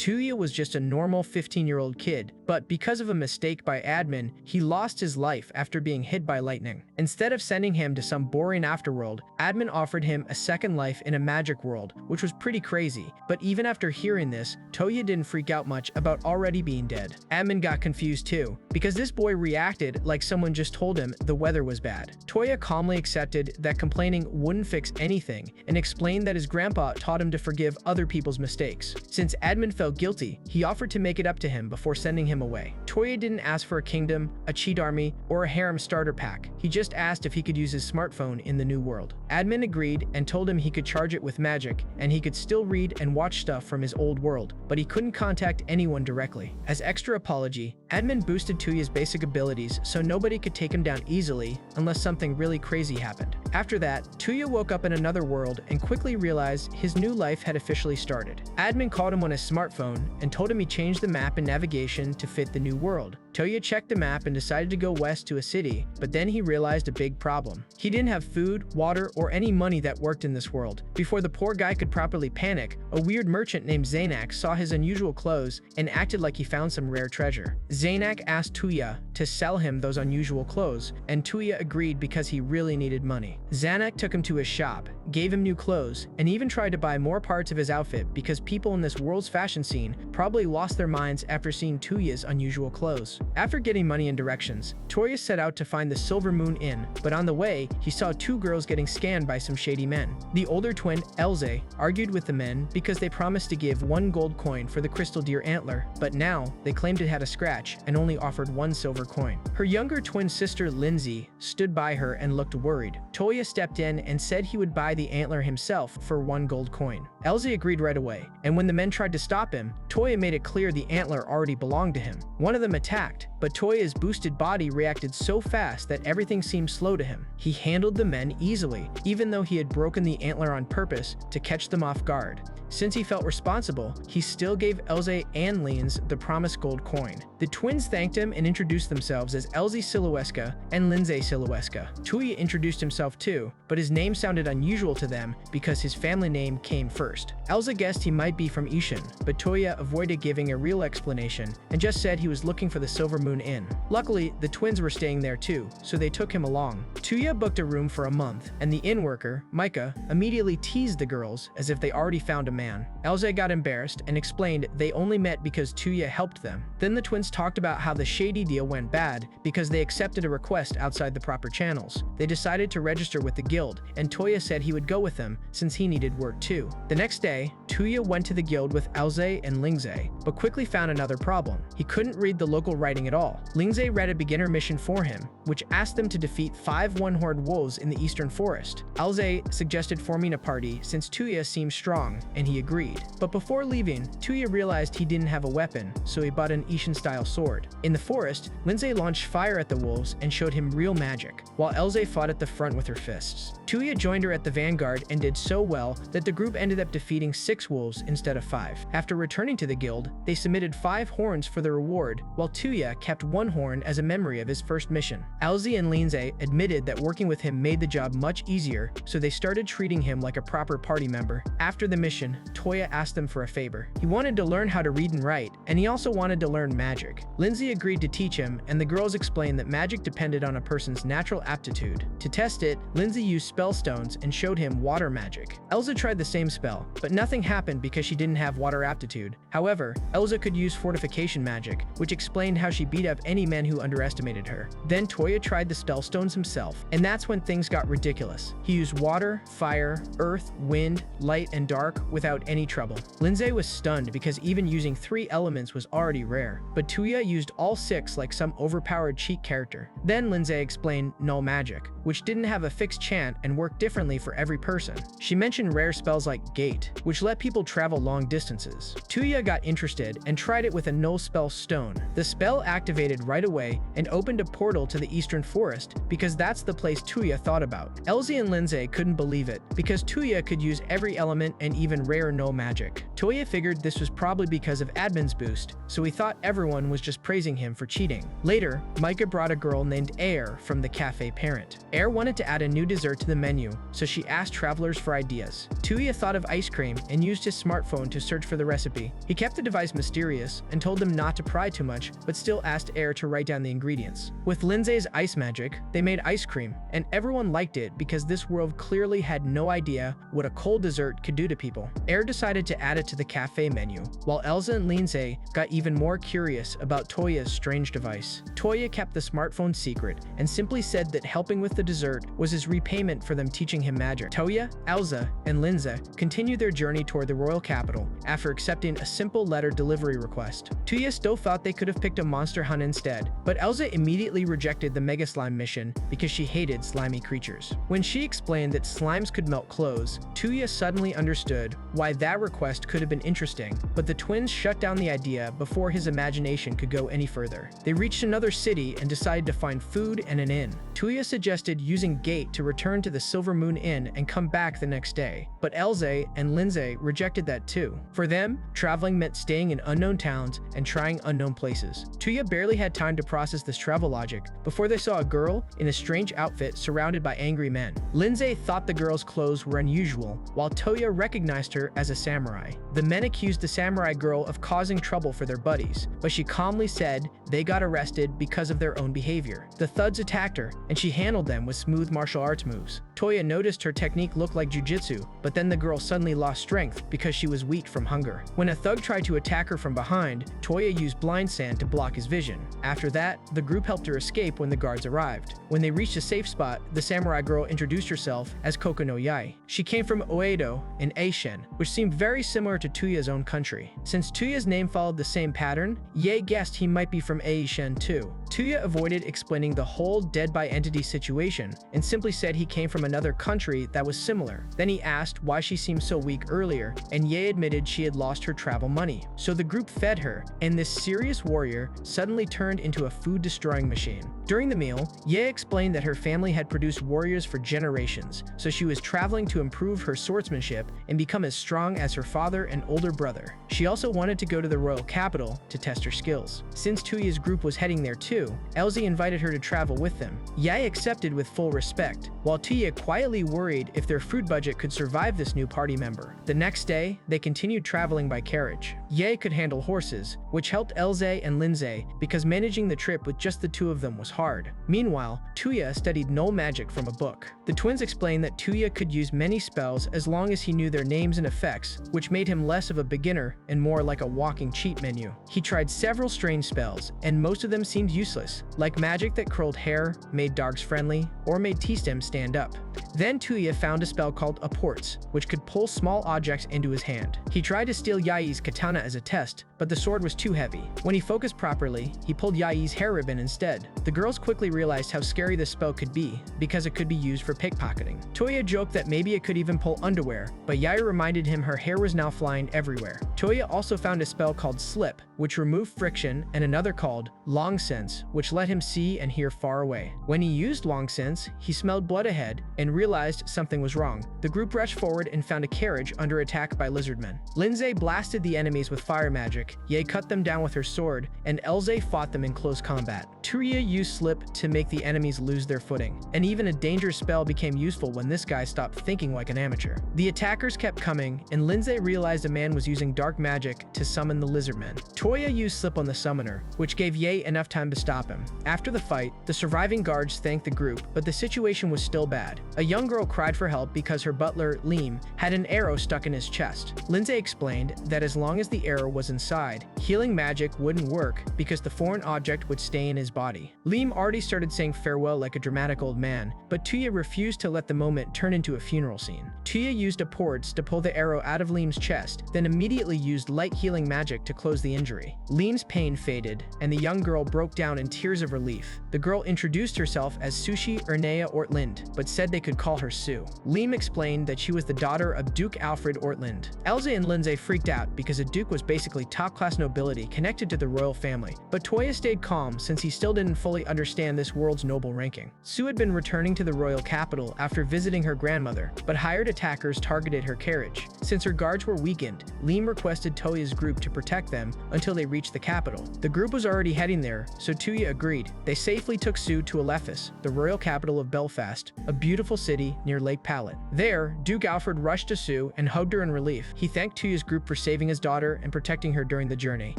Touya was just a normal 15-year-old kid, but because of a mistake by admin, he lost his life after being hit by lightning. Instead of sending him to some boring afterworld, admin offered him a second life in a magic world, which was pretty crazy. But even after hearing this, Touya didn't freak out much about already being dead. Admin got confused too, because this boy reacted like someone just told him the weather was bad. Touya calmly accepted that complaining wouldn't fix anything and explained that his grandpa taught him to forgive other people's mistakes. Since admin felt guilty, he offered to make it up to him before sending him away. Touya didn't ask for a kingdom, a cheat army, or a harem starter pack. He just asked if he could use his smartphone in the new world. Admin agreed and told him he could charge it with magic, and he could still read and watch stuff from his old world, but he couldn't contact anyone directly. As extra apology, admin boosted Touya's basic abilities so nobody could take him down easily unless something really crazy happened. After that, Touya woke up in another world and quickly realized his new life had officially started. Admin called him on his smartphone and told him he changed the map and navigation to fit the new world. Touya checked the map and decided to go west to a city, but then he realized a big problem. He didn't have food, water, or any money that worked in this world. Before the poor guy could properly panic, a weird merchant named Zaynak saw his unusual clothes and acted like he found some rare treasure. Zaynak asked Touya to sell him those unusual clothes, and Touya agreed because he really needed money. Zaynak took him to his shop, gave him new clothes, and even tried to buy more parts of his outfit because people in this world's fashion scene probably lost their minds after seeing Touya's unusual clothes. After getting money and directions, Touya set out to find the Silver Moon Inn, but on the way, he saw two girls getting scanned by some shady men. The older twin, Elze, argued with the men because they promised to give 1 gold coin for the crystal deer antler, but now they claimed it had a scratch and only offered 1 silver coin. Her younger twin sister, Lindsay, stood by her and looked worried. Touya stepped in and said he would buy the antler himself for 1 gold coin. Elze agreed right away, and when the men tried to stop him, Touya made it clear the antler already belonged to him. One of them attacked, but Touya's boosted body reacted so fast that everything seemed slow to him. He handled the men easily, even though he had broken the antler on purpose to catch them off guard. Since he felt responsible, he still gave Elze and Leans the promised gold coin. The twins thanked him and introduced themselves as Elze Silueska and Lindsay Silueska. Touya introduced himself too, but his name sounded unusual to them because his family name came first. Elze guessed he might be from Ishan, but Touya avoided giving a real explanation and just said he was looking for the Silver Moon Inn. Luckily, the twins were staying there too, so they took him along. Touya booked a room for a month, and the inn worker, Micah, immediately teased the girls as if they already found a man. Elze got embarrassed and explained they only met because Touya helped them. Then the twins talked about how the shady deal went bad because they accepted a request outside the proper channels. They decided to register with the guild, and Touya said he would go with them since he needed work too. The next day, Touya went to the guild with Elze and Lingze, but quickly found another problem. He couldn't read the local writing at all. Lingze read a beginner mission for him, which asked them to defeat 5 one-horned wolves in the eastern forest. Elze suggested forming a party since Touya seemed strong, and he agreed. But before leaving, Touya realized he didn't have a weapon, so he bought an Ishan-style sword. In the forest, Lingze launched fire at the wolves and showed him real magic, while Elze fought at the front with her fists. Touya joined her at the vanguard and did so well that the group ended up defeating 6 wolves instead of 5. After returning to the guild, they submitted 5 horns for the reward, while Touya kept 1 horn as a memory of his first mission. Elze and Lindsay admitted that working with him made the job much easier, so they started treating him like a proper party member. After the mission, Touya asked them for a favor. He wanted to learn how to read and write, and he also wanted to learn magic. Lindsay agreed to teach him, and the girls explained that magic depended on a person's natural aptitude. To test it, Lindsay used spell stones and showed him water magic. Elze tried the same spell, but nothing happened because she didn't have water aptitude. However, Elze could use fortification magic, which explained how she beat up any man who underestimated her. Then Touya tried the spell stones himself, and that's when things got ridiculous. He used water, fire, earth, wind, light, and dark without any trouble. Lindsay was stunned because even using 3 elements was already rare, but Touya used all 6 like some overpowered cheat character. Then Lindsay explained null magic, which didn't have a fixed chant and worked differently for every person. She mentioned rare spells like gate, which let people travel long distances. Touya got interested and tried it with a null spell stone. The spell activated right away and opened a portal to the eastern forest because that's the place Touya thought about. Elze and Lindsay couldn't believe it because Touya could use every element and even rare null magic. Touya figured this was probably because of admin's boost, so he thought everyone was just praising him for cheating. Later, Micah brought a girl named Air from the cafe parent. Air wanted to add a new dessert to the menu, so she asked travelers for ideas. Touya thought of ice cream and used his smartphone to search for the recipe. He kept the device mysterious and told them not to pry too much, but still asked Air to write down the ingredients. With Lindsay's ice magic, they made ice cream, and everyone liked it because this world clearly had no idea what a cold dessert could do to people. Air decided to add it to the cafe menu, while Elsa and Lindsay got even more curious about Touya's strange device. Touya kept the smartphone secret and simply said that helping with the dessert was his repayment for them teaching him magic. Touya, Elsa, and Lindsay continued their journey toward the royal capital after accepting a simple letter delivery request. Touya still thought they could have picked a monster hunt instead, but Elsa immediately rejected the Mega Slime mission because she hated slimy creatures. When she explained that slimes could melt clothes, Touya suddenly understood why that request could have been interesting, but the twins shut down the idea before his imagination could go any further. They reached another city and decided to find food and an inn. Touya suggested using Gate to return to the Silver Moon Inn and come back the next day, but Elsa and Lindsay rejected that too. For them, traveling meant staying in unknown towns and trying unknown places. Touya barely had time to process this travel logic before they saw a girl in a strange outfit surrounded by angry men. Lindsay thought the girl's clothes were unusual, while Touya recognized her as a samurai. The men accused the samurai girl of causing trouble for their buddies, but she calmly said they got arrested because of their own behavior. The thugs attacked her, and she handled them with smooth martial arts moves. Touya noticed her technique looked like jujitsu, but then the girl suddenly lost strength because she was weak from hunger. When a thug tried to attack her from behind, Touya used blind sand to block his vision. After that, the group helped her escape when the guards arrived. When they reached a safe spot, the samurai girl introduced herself as Koko no Yai. She came from Oedo in Eishen, which seemed very similar to Touya's own country. Since Touya's name followed the same pattern, Ye guessed he might be from Eishen too. Touya avoided explaining the whole dead by entity situation and simply said he came from another country that was similar. Then he asked why she seemed so weak earlier, and Ye admitted she had lost her travel money. So the group fed her, and this serious warrior suddenly turned into a food-destroying machine. During the meal, Ye explained that her family had produced warriors for generations, so she was traveling to improve her swordsmanship and become as strong as her father and older brother. She also wanted to go to the royal capital to test her skills. Since Touya's group was heading there too, Elsie invited her to travel with them. Ye accepted with full respect, while Touya quietly worried if their food budget could survive this new party member. The next day, they continued traveling by carriage. Ye could handle horses, which helped Elze and Lindsay because managing the trip with just the two of them was hard. Meanwhile, Touya studied null magic from a book. The twins explained that Touya could use many spells as long as he knew their names and effects, which made him less of a beginner and more like a walking cheat menu. He tried several strange spells, and most of them seemed useless, like magic that curled hair, made dogs friendly, or made T-stems stand up. Then Touya found a spell called Apports, which could pull small objects into his hand. He tried to steal Yai's katana as a test, but the sword was too heavy. When he focused properly, he pulled Yai's hair ribbon instead. The girls quickly realized how scary this spell could be, because it could be used for pickpocketing. Touya joked that maybe it could even pull underwear, but Yai reminded him her hair was now flying everywhere. Touya also found a spell called Slip, which removed friction, and another called Long Sense, which let him see and hear far away. When he used Long Sense, he smelled blood ahead and realized something was wrong. The group rushed forward and found a carriage under attack by lizardmen. Lindsay blasted the enemies with fire magic, Ye cut them down with her sword, and Elze fought them in close combat. Touya used Slip to make the enemies lose their footing, and even a dangerous spell became useful when this guy stopped thinking like an amateur. The attackers kept coming, and Lindsay realized a man was using dark magic to summon the lizardmen. Touya used Slip on the summoner, which gave Ye enough time to stop him. After the fight, the surviving guards thanked the group, but the situation was still bad. A young girl cried for help because her butler, Liam, had an arrow stuck in his chest. Lindsay explained that as long as the arrow was inside, healing magic wouldn't work because the foreign object would stay in his body. Liam already started saying farewell like a dramatic old man, but Touya refused to let the moment turn into a funeral scene. Touya used Apports to pull the arrow out of Liam's chest, then immediately used light healing magic to close the injury. Liam's pain faded, and the young girl broke down in tears of relief. The girl introduced herself as Sushi Ernea Ortlind, but said they could call her Sue. Liam explained that she was the daughter of Duke Alfred Ortlind. Elze and Lindsay freaked out because a duke was basically top top-class nobility connected to the royal family, but Touya stayed calm since he still didn't fully understand this world's noble ranking. Sue had been returning to the royal capital after visiting her grandmother, but hired attackers targeted her carriage. Since her guards were weakened, Liam requested Touya's group to protect them until they reached the capital. The group was already heading there, so Touya agreed. They safely took Sue to Alephas, the royal capital of Belfast, a beautiful city near Lake Pallet. There, Duke Alfred rushed to Sue and hugged her in relief. He thanked Touya's group for saving his daughter and protecting her during the journey.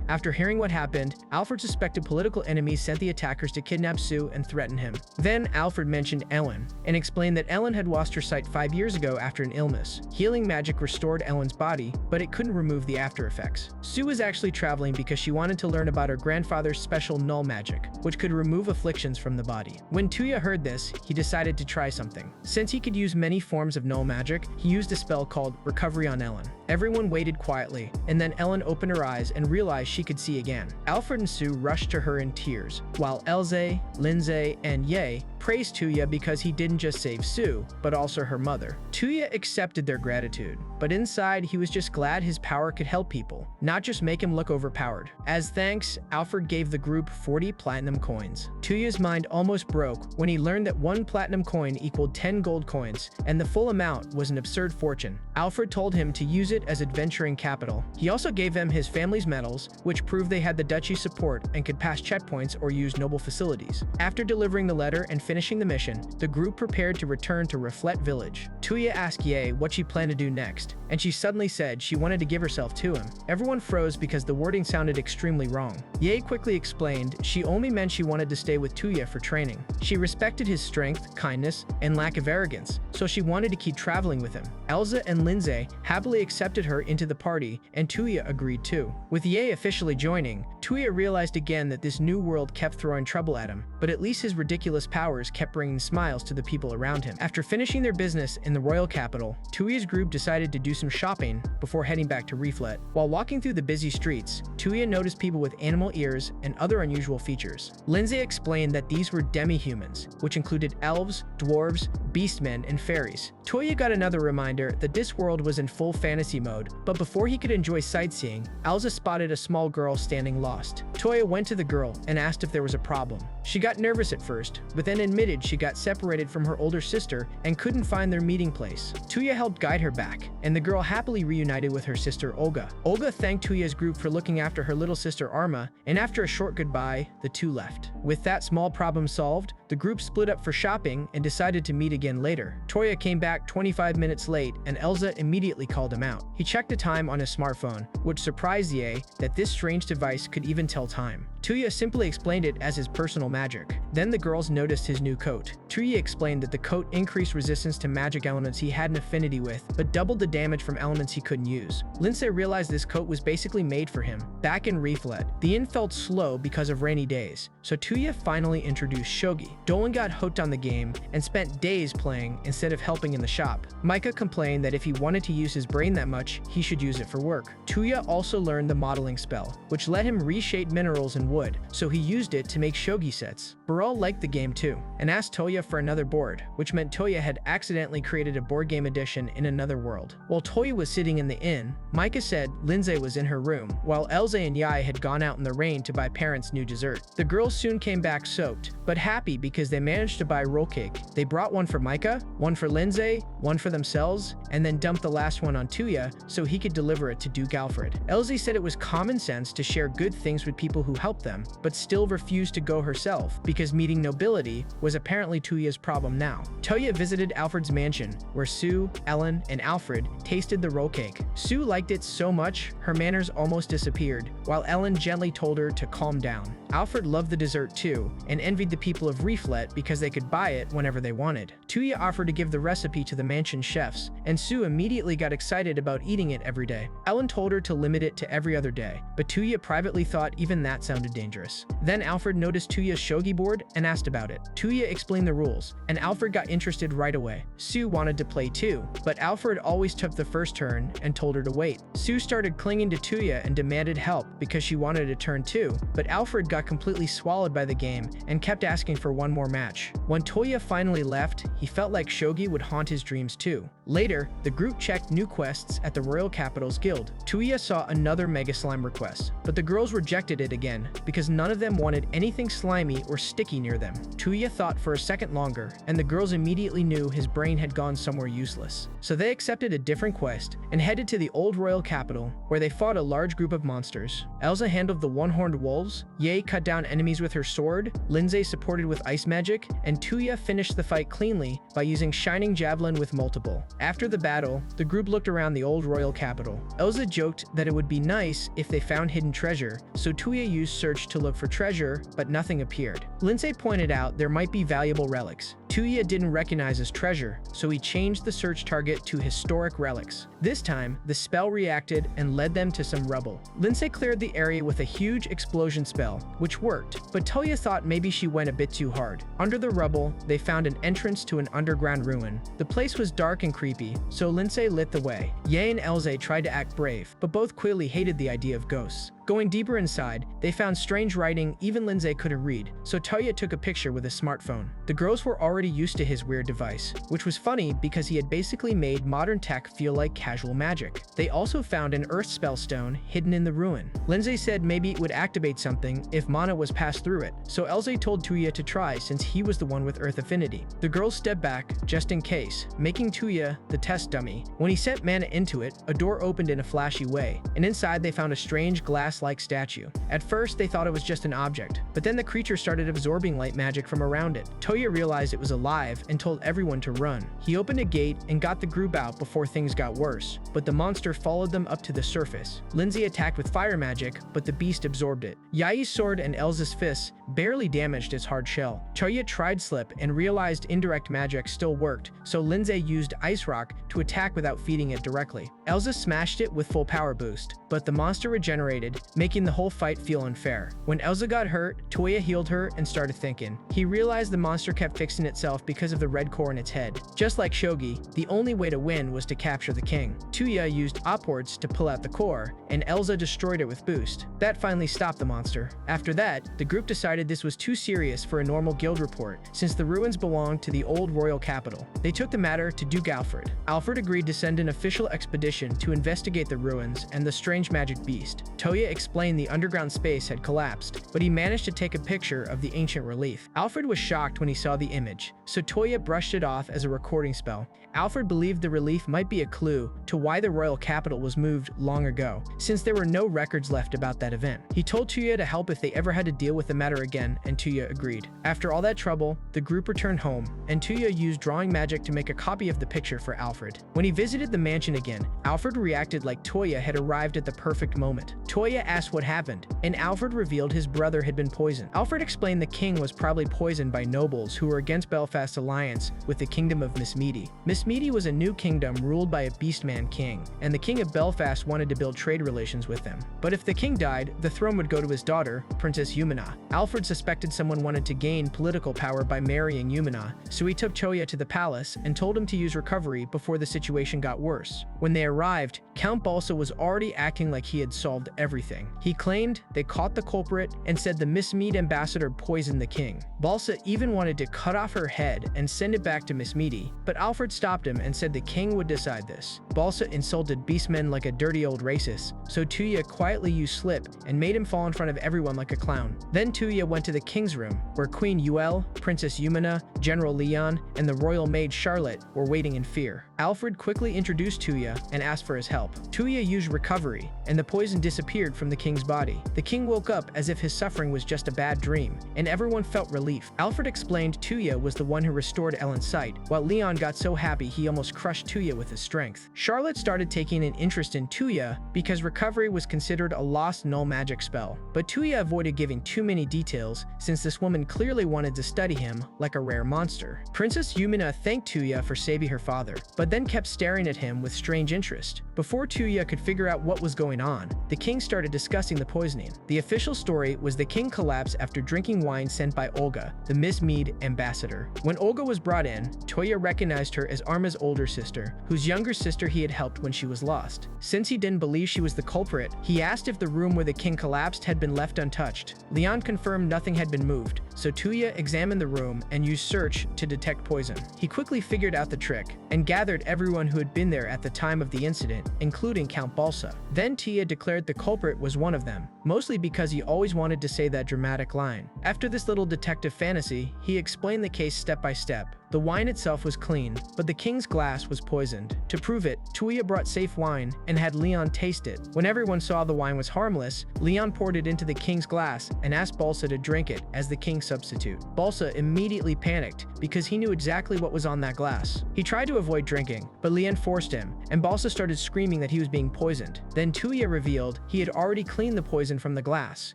After hearing what happened, Alfred suspected political enemies sent the attackers to kidnap Sue and threaten him. Then Alfred mentioned Ellen and explained that Ellen had lost her sight 5 years ago after an illness. Healing magic restored Ellen's body, but it couldn't remove the after effects. Sue was actually traveling because she wanted to learn about her grandfather's special null magic, which could remove afflictions from the body. When Touya heard this, he decided to try something. Since he could use many forms of null magic, he used a spell called Recovery on Ellen. Everyone waited quietly, and then Ellen opened her eyes and realized she could see again. Alfred and Sue rushed to her in tears, while Elze, Lindsay, and Ye praised Touya because he didn't just save Sue, but also her mother. Touya accepted their gratitude, but inside he was just glad his power could help people, not just make him look overpowered. As thanks, Alfred gave the group 40 platinum coins. Touya's mind almost broke when he learned that 1 platinum coin equaled 10 gold coins, and the full amount was an absurd fortune. Alfred told him to use it as adventuring capital. He also gave them his family's medals, which proved they had the duchy's support and could pass checkpoints or use noble facilities. After delivering the letter and finishing the mission, the group prepared to return to Reflet village. Touya asked Ye what she planned to do next, and she suddenly said she wanted to give herself to him. Everyone froze because the wording sounded extremely wrong. Ye quickly explained she only meant she wanted to stay with Touya for training. She respected his strength, kindness, and lack of arrogance, so she wanted to keep traveling with him. Elsa and Lindsay happily accepted her into the party, and Touya agreed too. With Ye officially joining, Touya realized again that this new world kept throwing trouble at him, but at least his ridiculous powers kept bringing smiles to the people around him. After finishing their business in the royal capital, Touya's group decided to do some shopping before heading back to Reflet. While walking through the busy streets, Touya noticed people with animal ears and other unusual features. Lindsay explained that these were demi-humans, which included elves, dwarves, beastmen, and fairies. Touya got another reminder that this world was in full fantasy mode, but before he could enjoy sightseeing, Elsa spotted a small girl standing lost. Touya went to the girl and asked if there was a problem. She got nervous at first, but then admitted she got separated from her older sister and couldn't find their meeting place. Touya helped guide her back, and the girl happily reunited with her sister Olga. Olga thanked Touya's group for looking after her little sister Arma, and after a short goodbye, the two left. With that small problem solved, the group split up for shopping and decided to meet again later. Touya came back 25 minutes late, and Elsa immediately called him out. He checked the time on his smartphone, which surprised Ye that this strange device could even tell time. Touya simply explained it as his personal magic. Then the girls noticed his new coat. Touya explained that the coat increased resistance to magic elements he had an affinity with, but doubled the damage from elements he couldn't use. Lindsay realized this coat was basically made for him. Back in Reflet, the inn felt slow because of rainy days, so Touya finally introduced Shogi. Dolan got hooked on the game and spent days playing instead of helping in the shop. Micah complained that if he wanted to use his brain that much, he should use it for work. Touya also learned the modeling spell, which let him reshape minerals and wood, so he used it to make shogi sets. Baral liked the game too, and asked Touya for another board, which meant Touya had accidentally created a board game edition in another world. While Touya was sitting in the inn, Micah said Lindsay was in her room, while Elze and Yai had gone out in the rain to buy parents' new dessert. The girls soon came back soaked, but happy because they managed to buy roll cake. They brought one for Micah, one for Lindsay, one for themselves, and then dumped the last one on Touya so he could deliver it to Duke Alfred. Elze said it was common sense to share good things with people who help them, but still refused to go herself because meeting nobility was apparently Touya's problem now. Touya visited Alfred's mansion, where Sue, Ellen, and Alfred tasted the roll cake. Sue liked it so much, her manners almost disappeared, while Ellen gently told her to calm down. Alfred loved the dessert too, and envied the people of Reflet because they could buy it whenever they wanted. Touya offered to give the recipe to the mansion chefs, and Sue immediately got excited about eating it every day. Ellen told her to limit it to every other day, but Touya privately thought even that sounded dangerous. Then Alfred noticed Touya's shogi board and asked about it. Touya explained the rules, and Alfred got interested right away. Sue wanted to play too, but Alfred always took the first turn and told her to wait. Sue started clinging to Touya and demanded help because she wanted a turn too, but Alfred got got completely swallowed by the game and kept asking for one more match. When Touya finally left, he felt like Shogi would haunt his dreams too. Later, the group checked new quests at the Royal Capital's guild. Touya saw another Mega Slime request, but the girls rejected it again because none of them wanted anything slimy or sticky near them. Touya thought for a second longer, and the girls immediately knew his brain had gone somewhere useless. So they accepted a different quest and headed to the old Royal Capital, where they fought a large group of monsters. Elsa handled the one-horned wolves, Yae cut down enemies with her sword, Lindsay supported with ice magic, and Touya finished the fight cleanly by using Shining Javelin with multiple. After the battle, the group looked around the old Royal Capital. Elsa joked that it would be nice if they found hidden treasure, so Touya used search to look for treasure, but nothing appeared. Lindsay pointed out there might be valuable relics. Touya didn't recognize as treasure, so he changed the search target to historic relics. This time, the spell reacted and led them to some rubble. Lindsay cleared the area with a huge explosion spell, which worked, but Touya thought maybe she went a bit too hard. Under the rubble, they found an entrance to an underground ruin. The place was dark and creepy, so Lindsay lit the way. Yae and Elsa tried to act brave, but both clearly hated the idea of ghosts. Going deeper inside, they found strange writing even Lindsay couldn't read, so Touya took a picture with a smartphone. The girls were already used to his weird device, which was funny because he had basically made modern tech feel like casual magic. They also found an earth spell stone hidden in the ruin. Lindsay said maybe it would activate something if mana was passed through it, so Elsa told Touya to try since he was the one with earth affinity. The girls stepped back, just in case, making Touya the test dummy. When he sent mana into it, a door opened in a flashy way, and inside they found a strange glass-like statue. At first, they thought it was just an object, but then the creature started absorbing light magic from around it. Touya realized it was alive and told everyone to run. He opened a gate and got the group out before things got worse, but the monster followed them up to the surface. Lindsay attacked with fire magic, but the beast absorbed it. Yae's sword and Elsa's fists barely damaged its hard shell. Touya tried slip and realized indirect magic still worked, so Lindsay used ice rock to attack without feeding it directly. Elsa smashed it with full power boost, but the monster regenerated, making the whole fight feel unfair. When Elsa got hurt, Touya healed her and started thinking. He realized the monster kept fixing itself because of the red core in its head. Just like Shogi, the only way to win was to capture the king. Touya used upwards to pull out the core, and Elsa destroyed it with boost. That finally stopped the monster. After that, the group decided this was too serious for a normal guild report, since the ruins belonged to the old royal capital. They took the matter to Duke Alfred. Alfred agreed to send an official expedition to investigate the ruins and the strange magic beast. Touya explained the underground space had collapsed, but he managed to take a picture of the ancient relief. Alfred was shocked when he saw the image, so Touya brushed it off as a recording spell. Alfred believed the relief might be a clue to why the royal capital was moved long ago, since there were no records left about that event. He told Touya to help if they ever had to deal with the matter again, and Touya agreed. After all that trouble, the group returned home, and Touya used drawing magic to make a copy of the picture for Alfred. When he visited the mansion again, Alfred reacted like Touya had arrived at the perfect moment. Touya asked what happened, and Alfred revealed his brother had been poisoned. Alfred explained the king was probably poisoned by nobles who were against Belfast's alliance with the kingdom of Miss Meaty. Miss Meaty was a new kingdom ruled by a beastman king, and the king of Belfast wanted to build trade relations with them. But if the king died, the throne would go to his daughter, Princess Yumina. Alfred suspected someone wanted to gain political power by marrying Yumina, so he took Touya to the palace and told him to use recovery before the situation got worse. When they arrived, Count Balsa was already acting like he had solved everything. He claimed they caught the culprit and said the Miss Mead ambassador poisoned the king. Balsa even wanted to cut off her head and send it back to Miss Meady, but Alfred stopped him and said the king would decide this. Balsa insulted beastmen like a dirty old racist, so Touya quietly used slip and made him fall in front of everyone like a clown. Then Touya went to the king's room, where Queen Yuel, Princess Yumina, General Leon, and the royal maid Charlotte were waiting in fear. Alfred quickly introduced Touya and asked for his help. Touya used recovery, and the poison disappeared from the king's body. The king woke up as if his suffering was just a bad dream, and everyone felt relief. Alfred explained Touya was the one who restored Ellen's sight, while Leon got so happy he almost crushed Touya with his strength. Charlotte started taking an interest in Touya because recovery was considered a lost null magic spell, but Touya avoided giving too many details since this woman clearly wanted to study him like a rare monster. Princess Yumina thanked Touya for saving her father, but then kept staring at him with strange interest. Before Touya could figure out what was going on, the king started discussing the poisoning. The official story was the king collapsed after drinking wine sent by Olga, the Miss Mead ambassador. When Olga was brought in, Touya recognized her as Arma's older sister, whose younger sister he had helped when she was lost. Since he didn't believe she was the culprit, he asked if the room where the king collapsed had been left untouched. Leon confirmed nothing had been moved, so Touya examined the room and used search to detect poison. He quickly figured out the trick and gathered everyone who had been there at the time of the incident, including Count Balsa. Then Touya declared the culprit was one of them, mostly because he always wanted to say that dramatic line. After this little detective fantasy, he explained the case step by step. The wine itself was clean, but the king's glass was poisoned. To prove it, Touya brought safe wine and had Leon taste it. When everyone saw the wine was harmless, Leon poured it into the king's glass and asked Balsa to drink it as the king's substitute. Balsa immediately panicked because he knew exactly what was on that glass. He tried to avoid drinking, but Leon forced him, and Balsa started screaming that he was being poisoned. Then Touya revealed he had already cleaned the poison from the glass,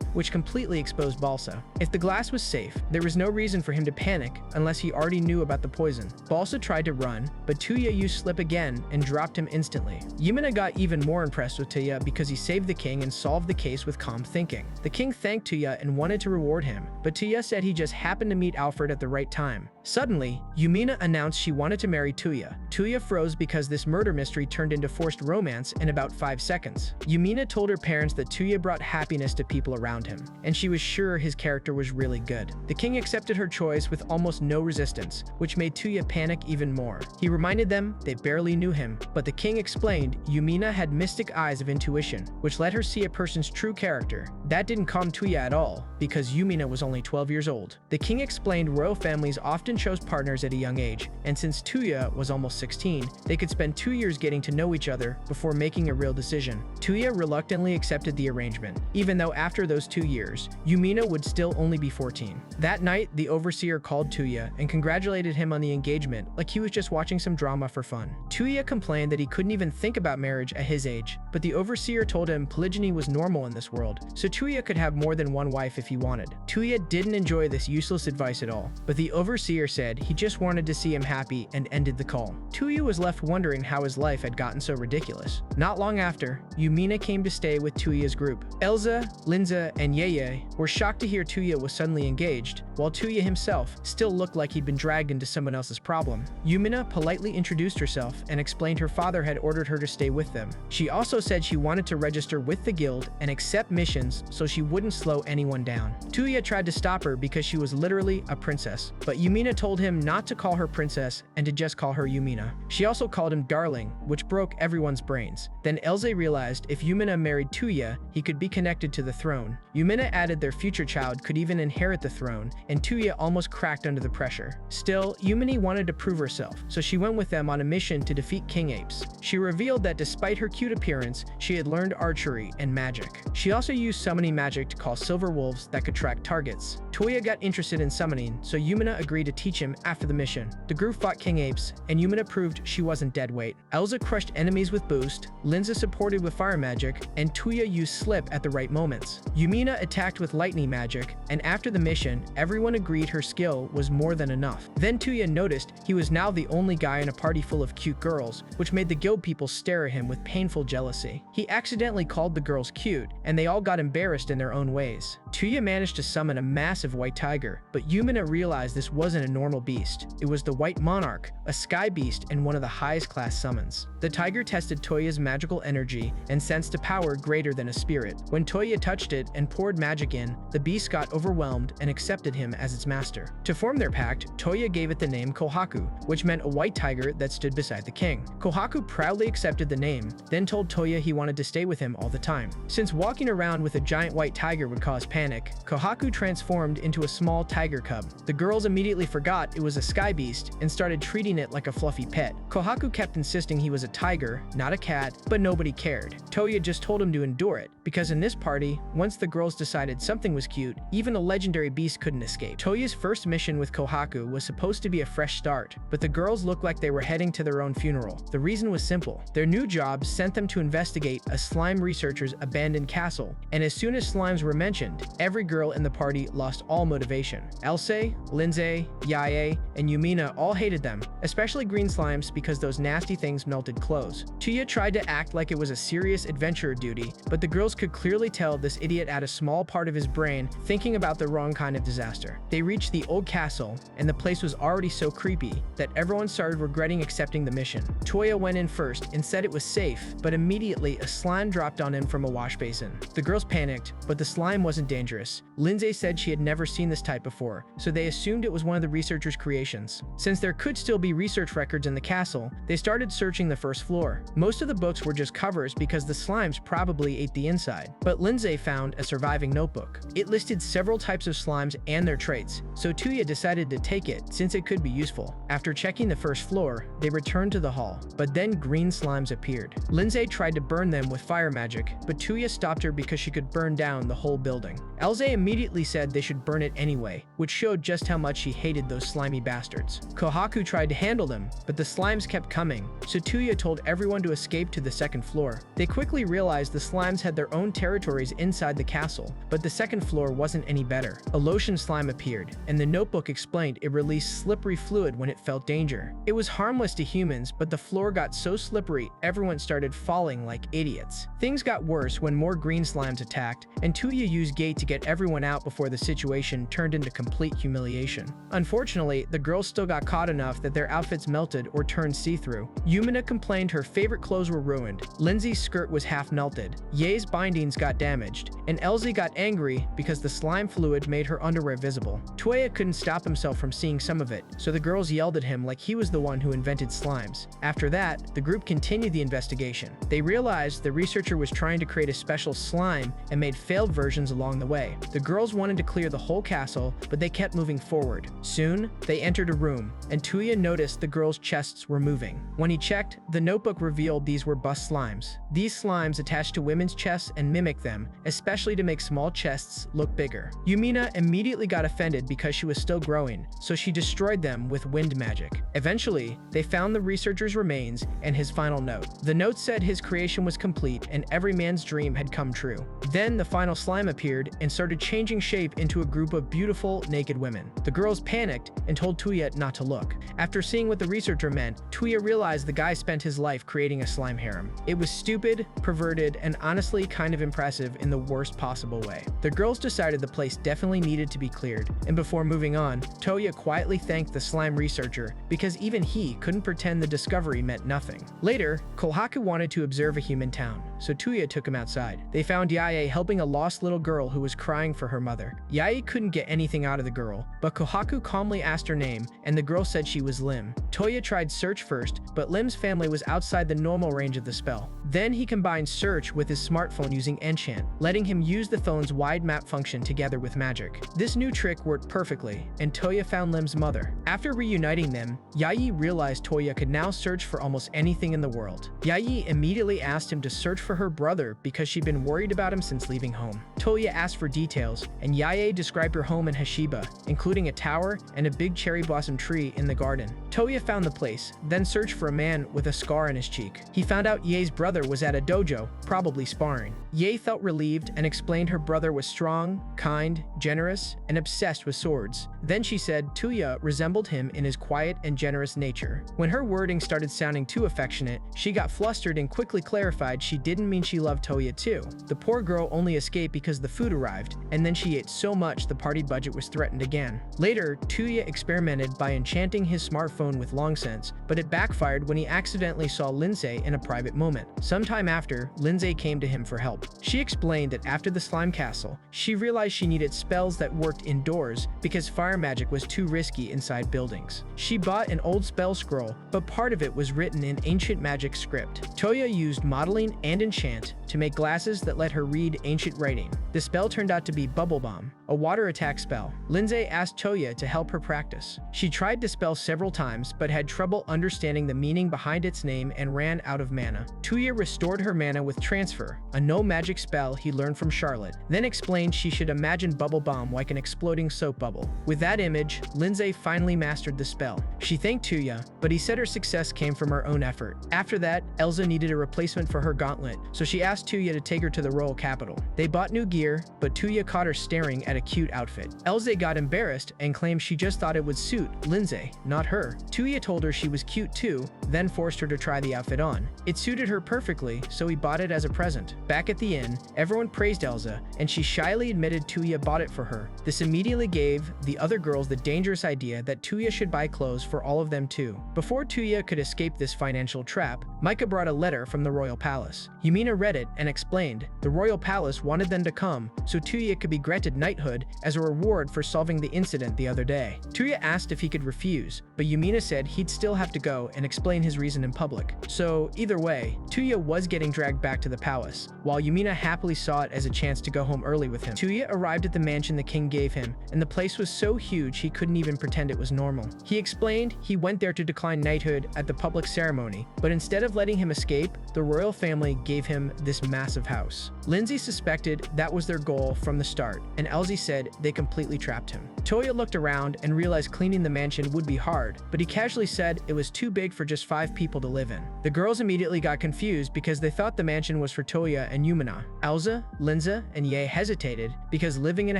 which completely exposed Balsa. If the glass was safe, there was no reason for him to panic unless he already knew about the poison. Balsa tried to run, but Touya used slip again and dropped him instantly. Yumina got even more impressed with Touya because he saved the king and solved the case with calm thinking. The king thanked Touya and wanted to reward him, but Touya said he just happened to meet Alfred at the right time. Suddenly, Yumina announced she wanted to marry Touya. Touya froze because this murder mystery turned into forced romance in about 5 seconds. Yumina told her parents that Touya brought happiness to people around him, and she was sure his character was really good. The king accepted her choice with almost no resistance, which made Touya panic even more. He reminded them they barely knew him, but the king explained Yumina had mystic eyes of intuition, which let her see a person's true character. That didn't calm Touya at all, because Yumina was only 12 years old. The king explained royal families often chose partners at a young age, and since Touya was almost 16, they could spend 2 years getting to know each other before making a real decision. Touya reluctantly accepted the arrangement, even though after those 2 years, Yumina would still only be 14. That night, the overseer called Touya and congratulated him on the engagement like he was just watching some drama for fun. Touya complained that he couldn't even think about marriage at his age, but the overseer told him polygyny was normal in this world, so Touya could have more than one wife if he wanted. Touya didn't enjoy this useless advice at all, but the overseer said he just wanted to see him happy and ended the call. Touya was left wondering how his life had gotten so ridiculous. Not long after, Yumina came to stay with Touya's group. Elsa, Linza, and Yeye were shocked to hear Touya was suddenly engaged, while Touya himself still looked like he'd been dragged into someone else's problem. Yumina politely introduced herself and explained her father had ordered her to stay with them. She also said she wanted to register with the guild and accept missions so she wouldn't slow anyone down. Touya tried to stop her because she was literally a princess, but Yumina told him not to call her princess and to just call her Yumina. She also called him darling, which broke everyone's brains. Then Elsa realized if Yumina married Touya, he could be connected to the throne. Yumina added their future child could even inherit the throne, and Touya almost cracked under the pressure. Still, Yumina wanted to prove herself, so she went with them on a mission to defeat King Apes. She revealed that despite her cute appearance, she had learned archery and magic. She also used summoning magic to call silver wolves that could track targets. Touya got interested in summoning, so Yumina agreed to teach him after the mission. The group fought King Apes, and Yumina proved she wasn't dead weight. Elsa crushed enemies with boost, Linza supported with fire magic, and Touya used slip at the right moments. Yumina attacked with lightning magic, and after the mission, everyone agreed her skill was more than enough. Then Touya noticed he was now the only guy in a party full of cute girls, which made the guild people stare at him with painful jealousy. He accidentally called the girls cute, and they all got embarrassed in their own ways. Touya managed to summon a massive white tiger, but Yumina realized this wasn't a normal beast. It was the White Monarch, a sky beast and one of the highest class summons. The tiger tested Touya's magical energy and sensed a power greater than a spirit. When Touya touched it and poured magic in, the beast got overwhelmed and accepted him as its master. To form their pact, Touya gave it the name Kohaku, which meant a white tiger that stood beside the king. Kohaku proudly accepted the name, then told Touya he wanted to stay with him all the time. Since walking around with a giant white tiger would cause panic, Kohaku transformed into a small tiger cub. The girls immediately forgot it was a sky beast and started treating it like a fluffy pet. Kohaku kept insisting he was a tiger, not a cat, but nobody cared. Touya just told him to endure it, because in this party, once the girls decided something was cute, even a legendary beast couldn't escape. Touya's first mission with Kohaku was supposed to be a fresh start, but the girls looked like they were heading to their own funeral. The reason was simple. Their new job sent them to investigate a slime researcher's abandoned castle, and as soon soon as slimes were mentioned, every girl in the party lost all motivation. Elsa, Lindsay, Yaye, and Yumina all hated them, especially green slimes because those nasty things melted clothes. Touya tried to act like it was a serious adventurer duty, but the girls could clearly tell this idiot had a small part of his brain thinking about the wrong kind of disaster. They reached the old castle, and the place was already so creepy that everyone started regretting accepting the mission. Touya went in first and said it was safe, but immediately a slime dropped on him from a wash basin. The girls panicked, but the slime wasn't dangerous. Lindsay said she had never seen this type before, so they assumed it was one of the researchers' creations. Since there could still be research records in the castle, they started searching the first floor. Most of the books were just covers because the slimes probably ate the inside, but Lindsay found a surviving notebook. It listed several types of slimes and their traits, so Touya decided to take it since it could be useful. After checking the first floor, they returned to the hall, but then green slimes appeared. Lindsay tried to burn them with fire magic, but Touya stopped her because she could burn down the whole building. Elsa immediately said they should burn it anyway, which showed just how much she hated those slimy bastards. Kohaku tried to handle them, but the slimes kept coming, so Touya told everyone to escape to the second floor. They quickly realized the slimes had their own territories inside the castle, but the second floor wasn't any better. A lotion slime appeared, and the notebook explained it released slippery fluid when it felt danger. It was harmless to humans, but the floor got so slippery everyone started falling like idiots. Things got worse when more green slimes attacked, and Touya used Gate to get everyone out before the situation turned into complete humiliation. Unfortunately, the girls still got caught enough that their outfits melted or turned see-through. Yumina complained her favorite clothes were ruined, Lindsay's skirt was half melted, Ye's bindings got damaged, and Elsie got angry because the slime fluid made her underwear visible. Touya couldn't stop himself from seeing some of it, so the girls yelled at him like he was the one who invented slimes. After that, the group continued the investigation. They realized the researcher was trying to create a special slime and made failed versions along the way. The girls wanted to clear the whole castle, but they kept moving forward. Soon, they entered a room, and Touya noticed the girls' chests were moving. When he checked, the notebook revealed these were bust slimes. These slimes attached to women's chests and mimic them, especially to make small chests look bigger. Yumina immediately got offended because she was still growing, so she destroyed them with wind magic. Eventually, they found the researcher's remains and his final note. The note said his creation was complete and every man's dream had come true. Then the final slime appeared and started changing shape into a group of beautiful, naked women. The girls panicked and told Touya not to look. After seeing what the researcher meant, Touya realized the guy spent his life creating a slime harem. It was stupid, perverted, and honestly kind of impressive in the worst possible way. The girls decided the place definitely needed to be cleared, and before moving on, Touya quietly thanked the slime researcher because even he couldn't pretend the discovery meant nothing. Later, Kohaku wanted to observe a human town, so Touya took him outside. They found Yaye helping a lost little girl who was crying for her mother. Yaye couldn't get anything out of the girl, but Kohaku calmly asked her name, and the girl said she was Lim. Touya tried search first, but Lim's family was outside the normal range of the spell. Then he combined search with his smartphone using enchant, letting him use the phone's wide map function together with magic. This new trick worked perfectly, and Touya found Lim's mother. After reuniting them, Yaye realized Touya could now search for almost anything in the world. Yaye immediately asked him to search for her brother because she'd been worried about him since leaving home. Touya asked for details, and Yaye described her home in Hashiba, including a tower and a big cherry blossom tree in the garden. Touya found the place, then searched for a man with a scar on his cheek. He found out Ye's brother was at a dojo, probably sparring. Ye felt relieved and explained her brother was strong, kind, generous, and obsessed with swords. Then she said Touya resembled him in his quiet and generous nature. When her wording started sounding too affectionate, she got flustered and quickly clarified she didn't mean she loved Touya too. The poor girl only escaped because the food arrived, and then she ate so much the party budget was threatened again. Later, Touya experimented by enchanting his smartphone with long sense, but it backfired when he accidentally saw Lindsay in a private moment. Sometime after, Lindsay came to him for help. She explained that after the slime castle, she realized she needed spells that worked indoors because fire magic was too risky inside buildings. She bought an old spell scroll, but part of it was written in ancient magic script. Touya used modeling and enchant to make glasses that let her read ancient writing. The spell turned out to be Bubble Bomb, a water attack spell. Lindsay asked Touya to help her practice. She tried the spell several times, but had trouble understanding the meaning behind its name and ran out of mana. Touya restored her mana with Transfer, a no-magic spell he learned from Charlotte, then explained she should imagine Bubble Bomb like an exploding soap bubble. With that image, Lindsay finally mastered the spell. She thanked Touya, but he said her success came from her own effort. After that, Elsa needed a replacement for her gauntlet, it, so she asked Touya to take her to the royal capital. They bought new gear, but Touya caught her staring at a cute outfit. Elze got embarrassed and claimed she just thought it would suit Lindsay, not her. Touya told her she was cute too, then forced her to try the outfit on. It suited her perfectly, so he bought it as a present. Back at the inn, everyone praised Elze, and she shyly admitted Touya bought it for her. This immediately gave the other girls the dangerous idea that Touya should buy clothes for all of them too. Before Touya could escape this financial trap, Micah brought a letter from the royal palace. Yumina read it and explained the royal palace wanted them to come so Touya could be granted knighthood as a reward for solving the incident the other day. Touya asked if he could refuse, but Yumina said he'd still have to go and explain his reason in public. So either way, Touya was getting dragged back to the palace, while Yumina happily saw it as a chance to go home early with him. Touya arrived at the mansion the king gave him, and the place was so huge he couldn't even pretend it was normal. He explained he went there to decline knighthood at the public ceremony, but instead of letting him escape, the royal family gave him this massive house. Lindsay suspected that was their goal from the start, and Elze said they completely trapped him. Touya looked around and realized cleaning the mansion would be hard, but he casually said it was too big for just 5 people to live in. The girls immediately got confused because they thought the mansion was for Touya and Yumina. Elze, Lindsay, and Ye hesitated because living in a